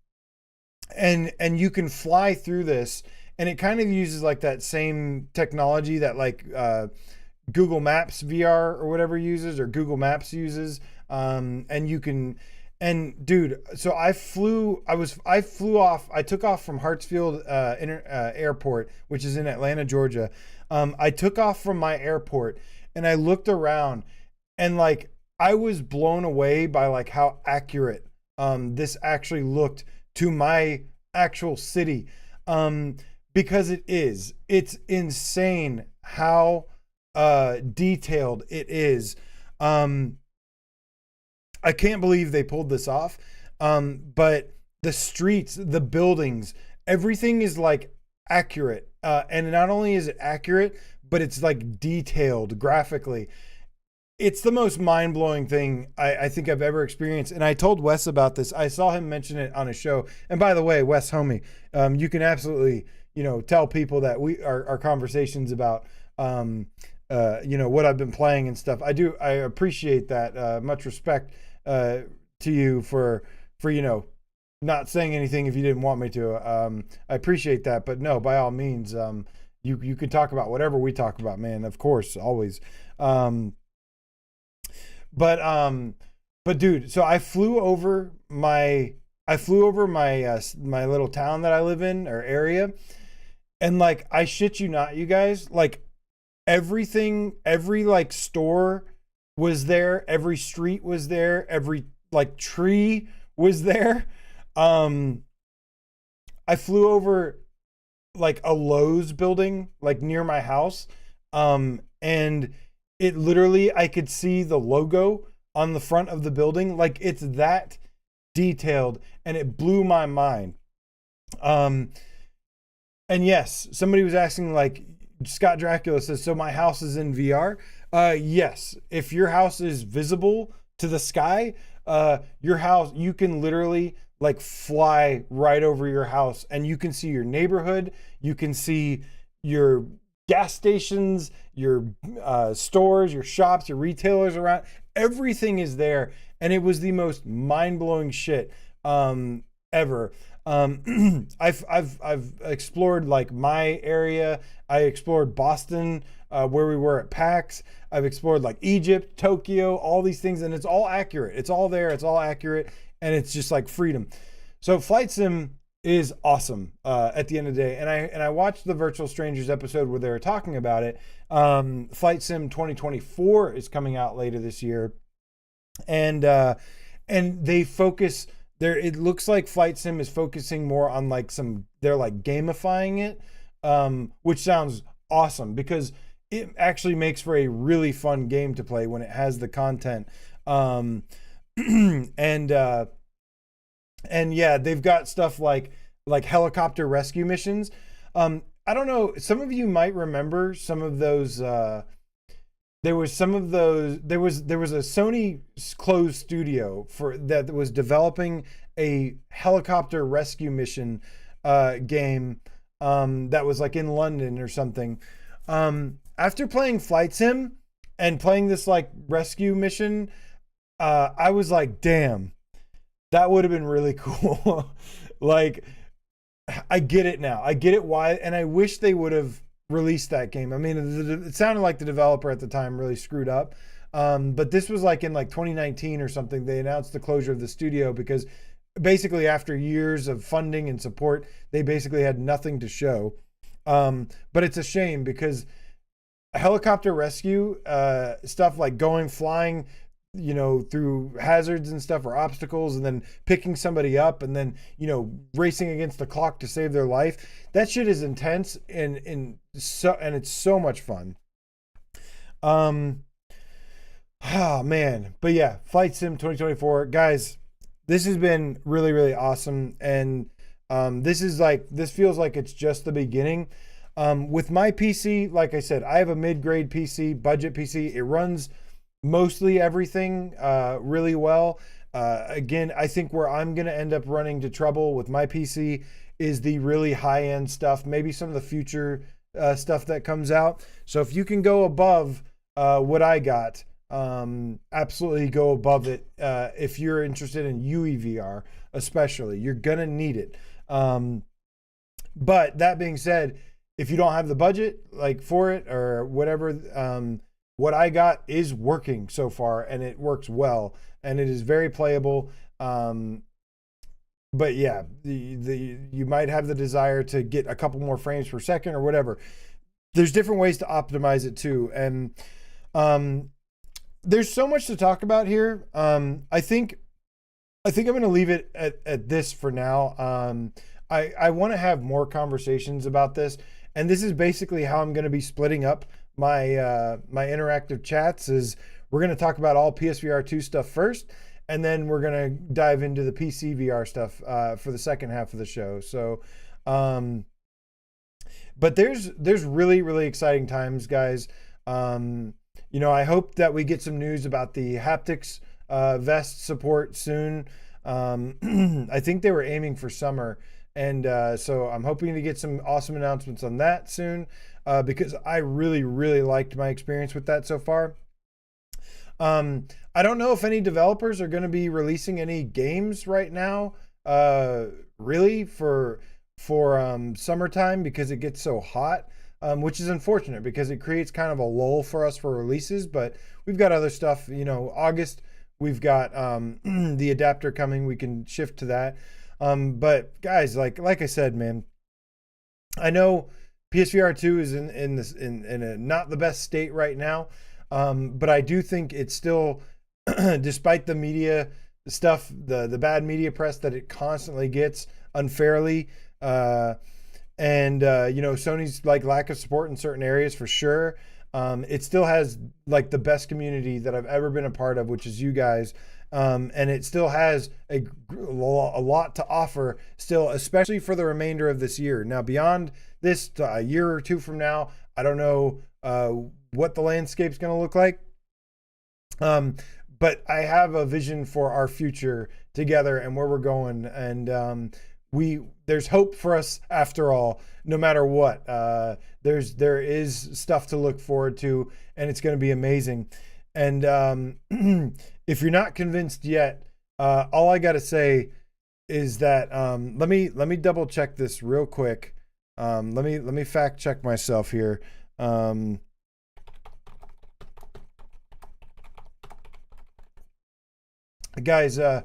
you can fly through this, and it kind of uses like that same technology that like Google Maps VR or whatever uses, or Google Maps uses. And you can, and dude, so I took off from Hartsfield Airport, which is in Atlanta, Georgia. I took off from my airport, and I looked around, and like I was blown away by like how accurate this actually looked to my actual city, because it's insane how detailed it is. I can't believe they pulled this off. But the streets, the buildings, everything is like accurate. And not only is it accurate, but it's like detailed graphically. It's the most mind-blowing thing I think I've ever experienced. And I told Wes about this. I saw him mention it on a show. And by the way, Wes, homie, you can absolutely, tell people that our conversations about, what I've been playing and stuff. I appreciate that. Much respect to you for not saying anything if you didn't want me to. I appreciate that. But no, by all means, you can talk about whatever we talk about, man. Of course, always. But dude, so I flew over my my little town that I live in or area, and like I shit you not, you guys, like everything, every like store was there, every street was there, every like tree was there. I flew over like a Lowe's building like near my house, and it literally, I could see the logo on the front of the building. Like it's that detailed, and it blew my mind. And yes, somebody was asking, like Scott Dracula says, so my house is in VR. Yes, if your house is visible to the sky, your house, you can literally like fly right over your house, and you can see your neighborhood. You can see your gas stations, your stores, your shops, your retailers around. Everything is there, and it was the most mind-blowing shit ever. I've explored like my area. I explored Boston, where we were at PAX. I've explored like Egypt, Tokyo, all these things, and it's all accurate. It's all there. It's all accurate, and it's just like freedom. So Flight Sim is awesome at the end of the day. And I watched the Virtual Strangers episode where they were talking about it. Flight Sim 2024 is coming out later this year. And they focus there. It looks like Flight Sim is focusing more on like they're like gamifying it, which sounds awesome because it actually makes for a really fun game to play when it has the content. And yeah, they've got stuff like helicopter rescue missions. I don't know. Some of you might remember some of those. There was a Sony closed studio that was developing a helicopter rescue mission game that was like in London or something. After playing Flight Sim and playing this like rescue mission, I was like, damn. That would have been really cool. Like, I get it now. I get it why, and I wish they would have released that game. I mean, it sounded like the developer at the time really screwed up. But this was like in like 2019 or something. They announced the closure of the studio because basically after years of funding and support, they basically had nothing to show. But it's a shame because helicopter rescue stuff like flying, through hazards and stuff or obstacles and then picking somebody up and then, racing against the clock to save their life. That shit is intense and it's so much fun. Oh man. But yeah, Flight Sim 2024, guys, this has been really, really awesome. And this feels like it's just the beginning. With my PC, like I said, I have a mid-grade PC, budget PC. It runs mostly everything really well. Again, I think where I'm going to end up running into trouble with my PC is the really high-end stuff, maybe some of the future stuff that comes out. So if you can go above what I got, absolutely go above it. If you're interested in UEVR, especially, you're going to need it. But that being said, if you don't have the budget for it or whatever, what I got is working so far, and it works well, and it is very playable. But yeah, you might have the desire to get a couple more frames per second or whatever. There's different ways to optimize it too, and there's so much to talk about here. I think I'm going to leave it at this for now. I want to have more conversations about this, and this is basically how I'm going to be splitting up my my interactive chats. Is we're going to talk about all PSVR2 stuff first, and then we're going to dive into the PCVR stuff for the second half of the show. So, but there's really, really exciting times, guys. You know, I hope that we get some news about the haptics vest support soon. I think they were aiming for summer, and so I'm hoping to get some awesome announcements on that soon, because I really, really liked my experience with that so far. I don't know if any developers are going to be releasing any games right now, really for summertime, because it gets so hot, which is unfortunate because it creates kind of a lull for us for releases. But we've got other stuff, you know, August, we've got the adapter coming. We can shift to that. But guys, like I said, man, I know PSVR2 is in a not the best state right now. But I do think it's still, despite the media stuff, the bad media press that it constantly gets unfairly, and you know, Sony's like lack of support in certain areas for sure. It still has like the best community that I've ever been a part of, which is you guys. And it still has a lot to offer still, especially for the remainder of this year. Now, beyond this, a year or two from now, I don't know what the landscape's going to look like. But I have a vision for our future together and where we're going. And there's hope for us after all, no matter what. There is stuff to look forward to, and it's going to be amazing. And if you're not convinced yet, all I got to say is that let me double check this real quick. Let me fact check myself here. Guys, I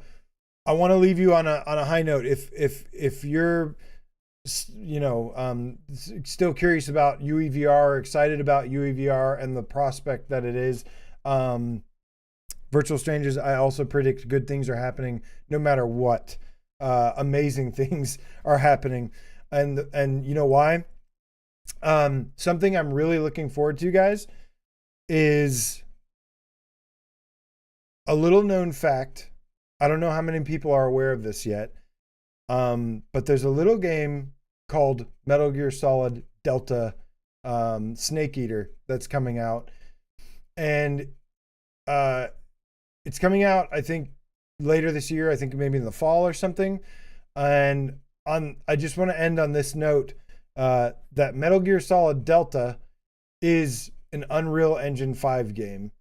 want to leave you on a high note. If you're, you know, still curious about UEVR, excited about UEVR and the prospect that it is, Virtual Strangers, I also predict good things are happening no matter what. Amazing things are happening, and you know why? Something I'm really looking forward to, guys, is a little known fact. I don't know how many people are aware of this yet, but there's a little game called Metal Gear Solid Delta Snake Eater that's coming out, and it's coming out, I think, later this year. I think maybe in the fall or something. And I just want to end on this note, that Metal Gear Solid Delta is an Unreal Engine 5 game.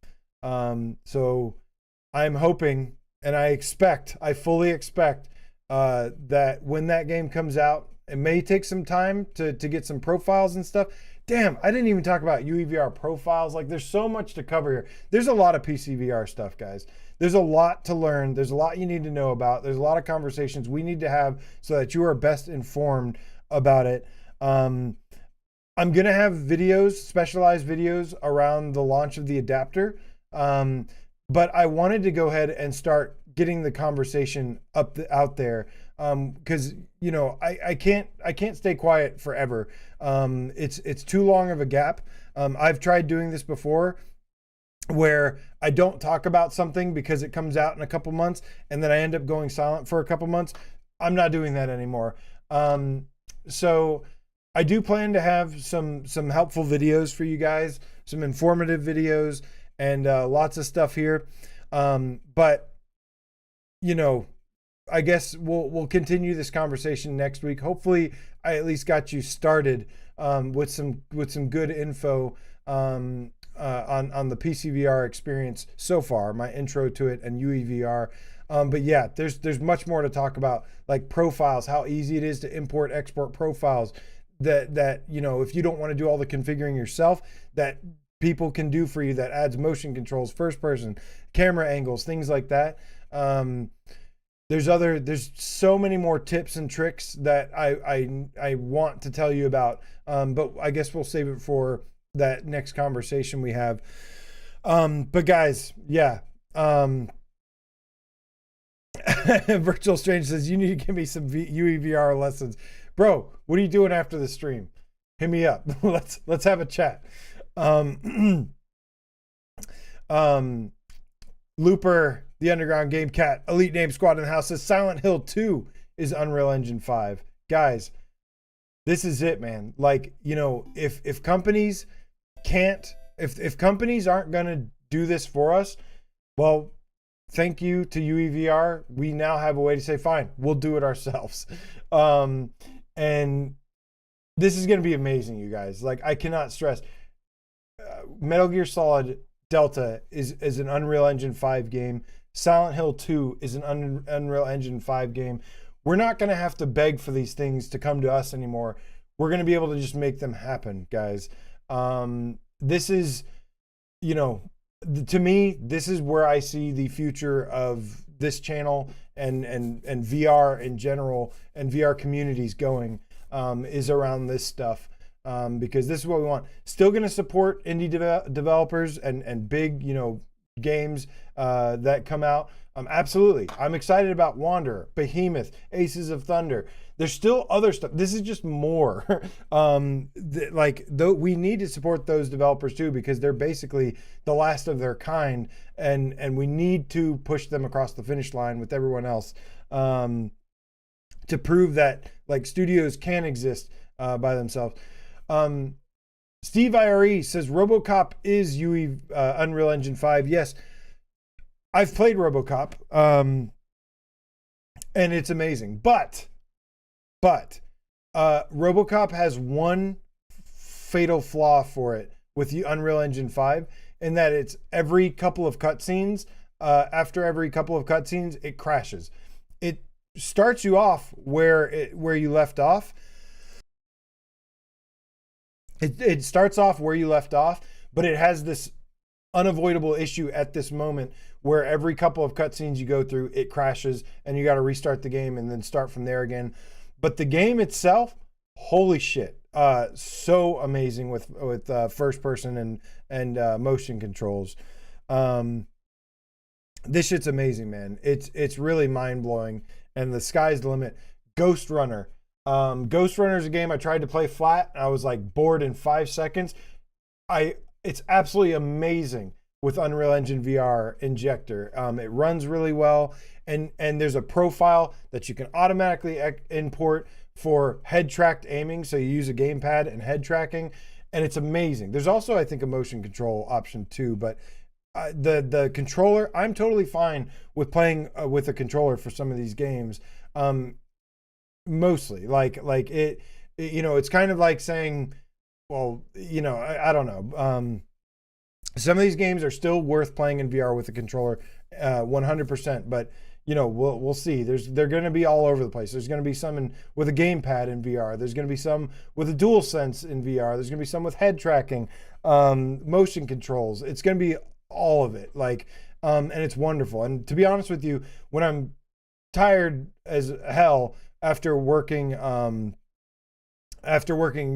So I'm hoping, and I fully expect that when that game comes out, it may take some time to get some profiles and stuff. Damn, I didn't even talk about UEVR profiles. Like, there's so much to cover here. There's a lot of PCVR stuff, guys. There's a lot to learn. There's a lot you need to know about. There's a lot of conversations we need to have so that you are best informed about it. I'm going to have videos, specialized videos around the launch of the adapter. But I wanted to go ahead and start getting the conversation out there. Because, you know, I can't stay quiet forever. It's too long of a gap. I've tried doing this before, where I don't talk about something because it comes out in a couple months, and then I end up going silent for a couple months. I'm not doing that anymore. So I do plan to have some helpful videos for you guys, some informative videos, and lots of stuff here. But, you know, I guess we'll continue this conversation next week. Hopefully, I at least got you started with some good info on the PCVR experience so far, my intro to it and UEVR. But yeah, there's much more to talk about, like profiles, how easy it is to import, export profiles. That you know, if you don't want to do all the configuring yourself, that people can do for you. That adds motion controls, first person, camera angles, things like that. There's so many more tips and tricks that I want to tell you about, but I guess we'll save it for that next conversation we have. But guys, yeah. Virtual Strange says, you need to give me some UEVR lessons. Bro, what are you doing after the stream? Hit me up. Let's have a chat. Looper, the Underground Game Cat, Elite Name Squad in the house says Silent Hill 2 is Unreal Engine 5. Guys, this is it, man. Like, you know, if companies can't, if companies aren't going to do this for us, well, thank you to UEVR. We now have a way to say, fine, we'll do it ourselves. And this is going to be amazing, you guys. Like, I cannot stress. Metal Gear Solid Delta is an Unreal Engine 5 game. Silent Hill 2 is an Unreal Engine 5 game. We're not going to have to beg for these things to come to us anymore. We're going to be able to just make them happen, guys. This is, you know, to me, this is where I see the future of this channel and VR in general and VR communities going, is around this stuff. Because this is what we want. Still going to support indie developers and big, you know, games that come out. Absolutely. I'm excited about Wanderer, Behemoth, Aces of Thunder. There's still other stuff. This is just more. We need to support those developers too, because they're basically the last of their kind, and we need to push them across the finish line with everyone else, to prove that like studios can exist by themselves. Steve IRE says RoboCop is Unreal Engine 5. Yes, I've played RoboCop, and it's amazing. But RoboCop has one fatal flaw for it with the Unreal Engine 5, in that it's every couple of cutscenes. After every couple of cutscenes, it crashes. It starts you off where you left off. It starts off where you left off, but it has this unavoidable issue at this moment where every couple of cutscenes you go through, it crashes and you got to restart the game and then start from there again. But the game itself, holy shit, so amazing with first person and motion controls. This shit's amazing, man. It's really mind blowing, and the sky's the limit. Ghost Runner. Ghost Runner is a game I tried to play flat. I was like bored in 5 seconds. It's absolutely amazing with Unreal Engine VR Injector. It runs really well, and there's a profile that you can automatically import for head tracked aiming. So you use a gamepad and head tracking, and it's amazing. There's also, I think, a motion control option too, but the controller, I'm totally fine with playing with a controller for some of these games. Mostly like it, you know, it's kind of like saying, well, you know, I don't know. Some of these games are still worth playing in VR with a controller, 100%. But you know, we'll see. They're going to be all over the place. There's going to be some with a gamepad in VR. There's going to be some with a DualSense in VR. There's going to be some with head tracking, motion controls. It's going to be all of it. Like, and it's wonderful. And to be honest with you, when I'm tired as hell after working,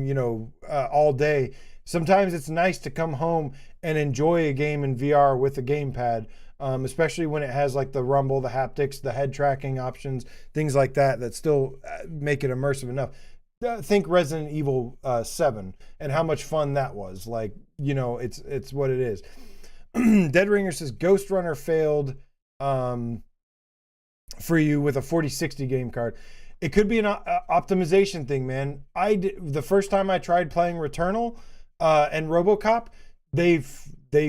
you know, all day, sometimes it's nice to come home and enjoy a game in VR with a gamepad, especially when it has like the rumble, the haptics, the head tracking options, things like that still make it immersive enough. Think Resident Evil 7 and how much fun that was. Like, you know, it's what it is. Dead Ringer says Ghost Runner failed for you with a 4060 game card. It could be an optimization thing, man. The first time I tried playing Returnal and RoboCop, they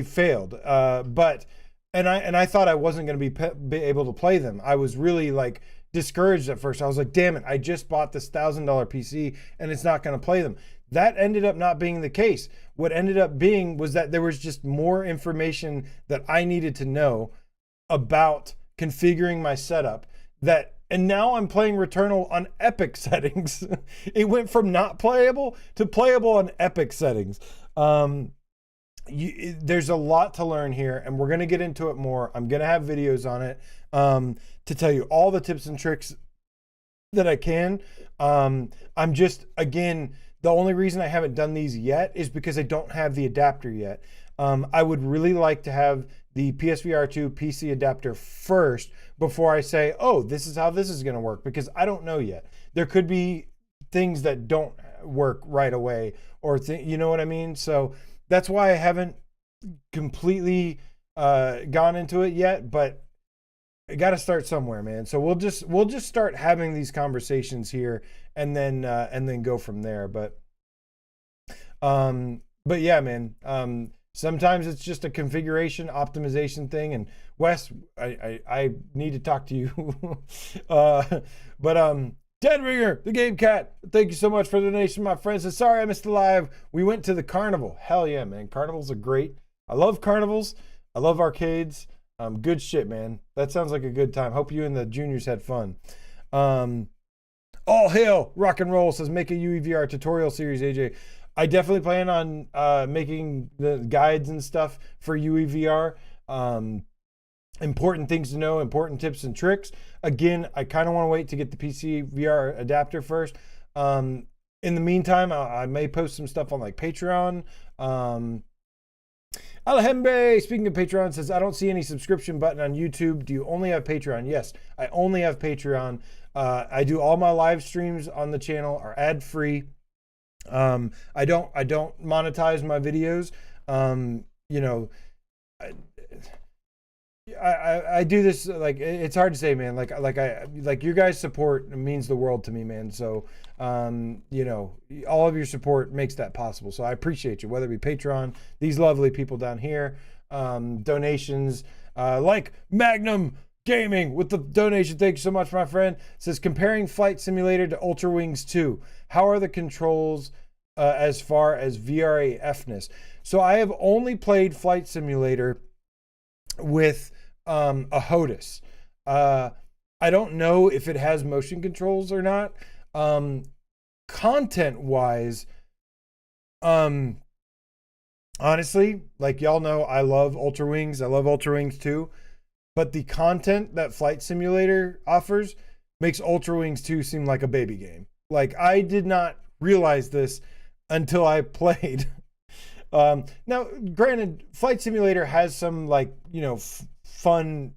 failed. But I thought I wasn't going to be able to play them. I was really like discouraged at first. I was like, damn it, I just bought this $1,000 PC and it's not going to play them. That ended up not being the case. What ended up being was that there was just more information that I needed to know about configuring my setup, and now I'm playing Returnal on epic settings. It went from not playable to playable on epic settings. There's a lot to learn here, and we're going to get into it more. I'm going to have videos on it to tell you all the tips and tricks that I can. I'm just, again, the only reason I haven't done these yet is because I don't have the adapter yet. I would really like to have the PSVR2 PC adapter first before I say, oh, this is how this is going to work, because I don't know yet. There could be things that don't work right away, or you know what I mean? So that's why I haven't completely gone into it yet, but I got to start somewhere, man. So we'll just start having these conversations here, and then go from there. But yeah, man. Sometimes it's just a configuration optimization thing. And Wes, I need to talk to you. But Ted Ringer, the Game Cat, thank you so much for the donation, my friends. And sorry I missed the live. We went to the carnival. Hell yeah, man. Carnivals are great. I love carnivals. I love arcades. Good shit, man. That sounds like a good time. Hope you and the juniors had fun. All hail rock and roll, says make a UEVR tutorial series, AJ. I definitely plan on making the guides and stuff for UEVR. Important things to know, important tips and tricks. Again, I kind of want to wait to get the PCVR adapter first. In the meantime, I may post some stuff on like Patreon. Alejandro, speaking of Patreon, says, I don't see any subscription button on YouTube. Do you only have Patreon? Yes, I only have Patreon. I do all my live streams on the channel are ad free. I don't monetize my videos. You know, I do this, like, it's hard to say, man. Like your guys' support means the world to me, man. So, you know, all of your support makes that possible. So I appreciate you, whether it be Patreon, these lovely people down here, donations, like Magnum Gaming with the donation. Thank you so much, my friend. It says, comparing Flight Simulator to Ultra Wings 2. How are the controls as far as VRAFness? So I have only played Flight Simulator with a HOTAS. I don't know if it has motion controls or not. Content wise, honestly, like y'all know, I love Ultra Wings. I love Ultra Wings 2. But the content that Flight Simulator offers makes Ultra Wings 2 seem like a baby game. Like, I did not realize this until I played. Now, granted, Flight Simulator has some, like, you know, fun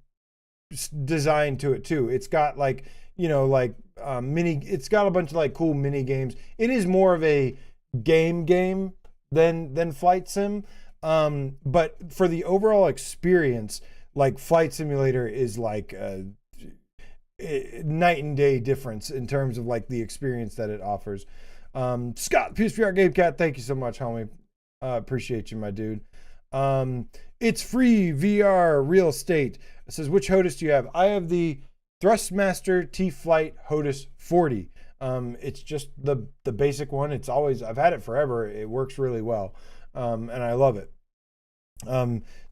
design to it too. It's got, like, you know, like it's got a bunch of like cool mini games. It is more of a game than Flight Sim. But for the overall experience, like, Flight Simulator is like a night and day difference in terms of like the experience that it offers. Scott, PSVR Game Cat, thank you so much, homie. Appreciate you, my dude. It's free VR real estate. It says, which HOTAS do you have? I have the Thrustmaster T-Flight HOTAS 40. It's just the basic one. It's always, I've had it forever. It works really well. And I love it.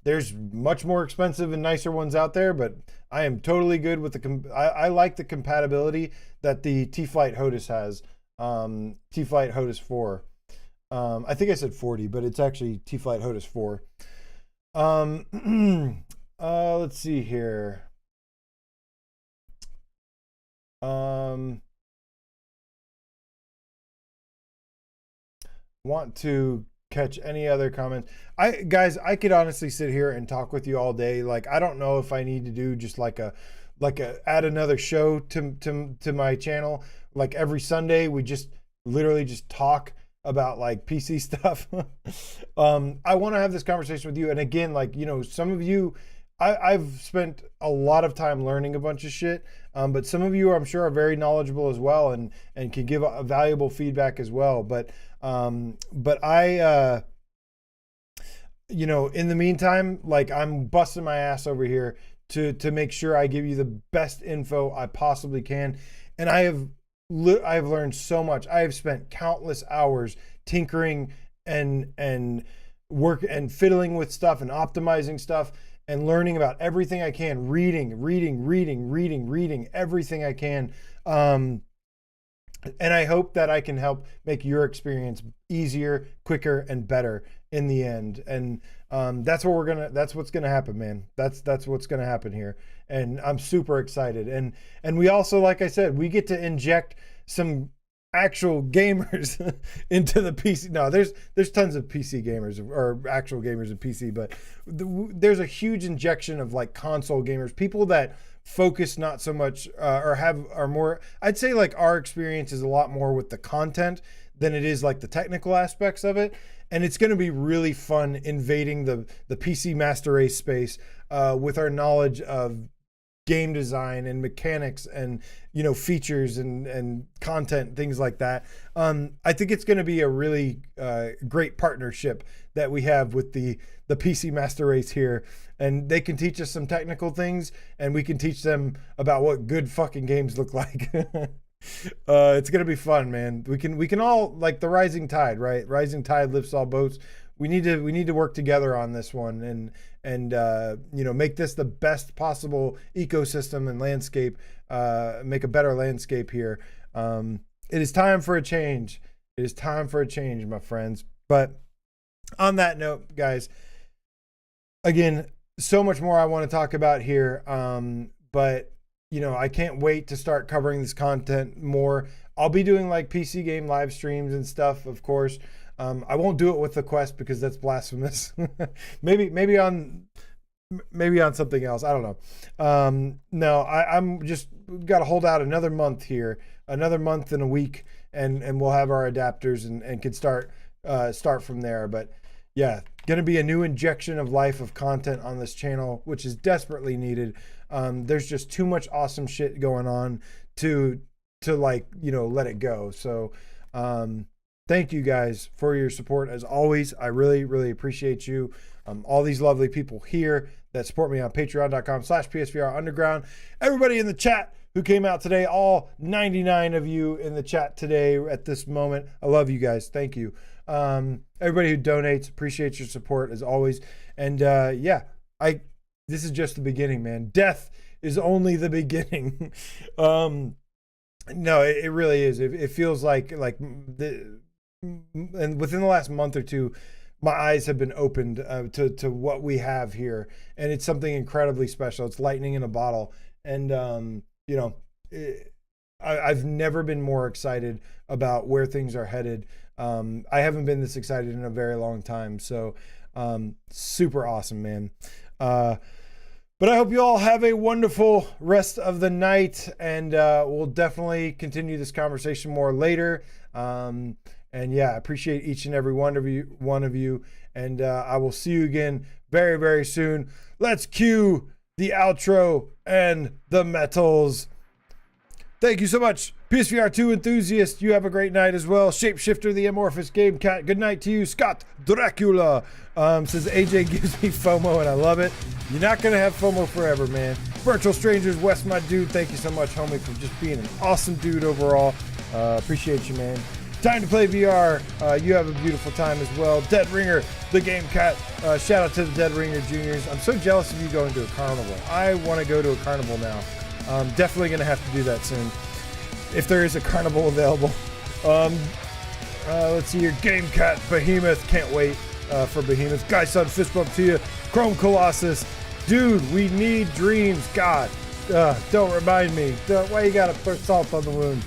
There's much more expensive and nicer ones out there, but I am totally good with I like the compatibility that the T-Flight HOTAS has. T-Flight HOTAS 4. I think I said 40, but it's actually T-Flight HOTAS 4. Let's see here. Want to catch any other comments? Guys, I could honestly sit here and talk with you all day. Like, I don't know if I need to do just like a add another show to my channel. Like, every Sunday we just literally just talk about like PC stuff. I want to have this conversation with you. And again, like, you know, some of you, I've spent a lot of time learning a bunch of shit. But some of you, I'm sure, are very knowledgeable as well, and can give a valuable feedback as well. But I, you know, in the meantime, like, I'm busting my ass over here to make sure I give you the best info I possibly can. And I've learned so much. I have spent countless hours tinkering and work and fiddling with stuff and optimizing stuff and learning about everything I can, reading everything I can. And I hope that I can help make your experience easier, quicker, and better in the end. And that's what's gonna happen, man. That's what's gonna happen here. And I'm super excited. And we also, like I said, we get to inject some actual gamers into the PC. No, there's tons of PC gamers or actual gamers in PC, but there's a huge injection of like console gamers, people that focus not so much or are more, I'd say, like, our experience is a lot more with the content than it is like the technical aspects of it. And it's going to be really fun invading the PC Master Race space with our knowledge of game design and mechanics and, you know, features and content, things like that. I think it's going to be a really great partnership that we have with the PC Master Race here, and they can teach us some technical things and we can teach them about what good fucking games look like. It's going to be fun, man. We can all, like the rising tide, right? Rising tide lifts all boats. We need to work together on this one and you know, make this the best possible ecosystem and landscape, make a better landscape here. It is time for a change. It is time for a change, my friends. But on that note, guys, again, so much more I want to talk about here. But you know, I can't wait to start covering this content more. I'll be doing like PC game live streams and stuff, of course. I won't do it with the Quest because that's blasphemous. maybe on something else. I don't know. No, I'm just got to hold out another month here, another month and a week, and we'll have our adapters and can start from there. But yeah, going to be a new injection of life of content on this channel, which is desperately needed. There's just too much awesome shit going on to like, you know, let it go. So, thank you guys for your support as always. I really, really appreciate you. All these lovely people here that support me on patreon.com/PSVR Underground. Everybody in the chat who came out today, all 99 of you in the chat today at this moment. I love you guys. Thank you. Everybody who donates, appreciate your support as always. And yeah, this is just the beginning, man. Death is only the beginning. No, it really is. It feels like and within the last month or two, my eyes have been opened to what we have here, and it's something incredibly special. It's lightning in a bottle, and you know, I've never been more excited about where things are headed. I haven't been this excited in a very long time, so super awesome, man. But I hope you all have a wonderful rest of the night, and we'll definitely continue this conversation more later. And yeah, I appreciate each and every one of you, and I will see you again very, very soon. Let's cue the outro and the metals. Thank you so much, PSVR2 enthusiast. You have a great night as well. Shapeshifter, the amorphous game cat. Good night to you, Scott Dracula. Says AJ gives me FOMO and I love it. You're not gonna have FOMO forever, man. Virtual Strangers, West, my dude. Thank you so much, homie, for just being an awesome dude overall. Appreciate you, man. Time to play VR. You have a beautiful time as well. Dead Ringer, the game cat. Shout out to the Dead Ringer Juniors. I'm so jealous of you going to a carnival. I want to go to a carnival now. Definitely going to have to do that soon, if there is a carnival available. Let's see here. Game Cat, Behemoth. Can't wait for Behemoth. Guy Son, fist bump to you. Chrome Colossus. Dude, we need dreams. God, don't remind me. Why you got to put salt on the wound?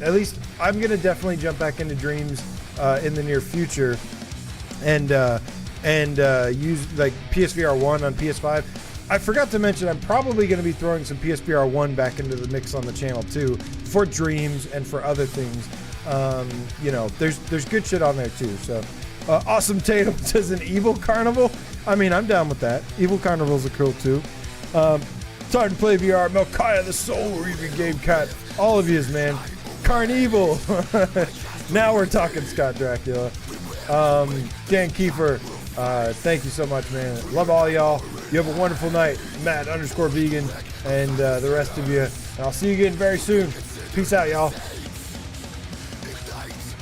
At least I'm going to definitely jump back into dreams in the near future and use like PSVR 1 on PS5. I forgot to mention I'm probably going to be throwing some PSVR 1 back into the mix on the channel too, for dreams and for other things. You know, there's good shit on there too. So Awesome Tatum says an evil carnival. I mean, I'm down with that. Evil carnivals are cool too. Time to play VR. Melchiah the Soul Reaving Game Cat. All of yous, man. Carnival. Now we're talking, Scott Dracula. Dan Kiefer. Thank you so much, man. Love all y'all. You have a wonderful night. Matt_vegan and the rest of you. And I'll see you again very soon. Peace out, y'all.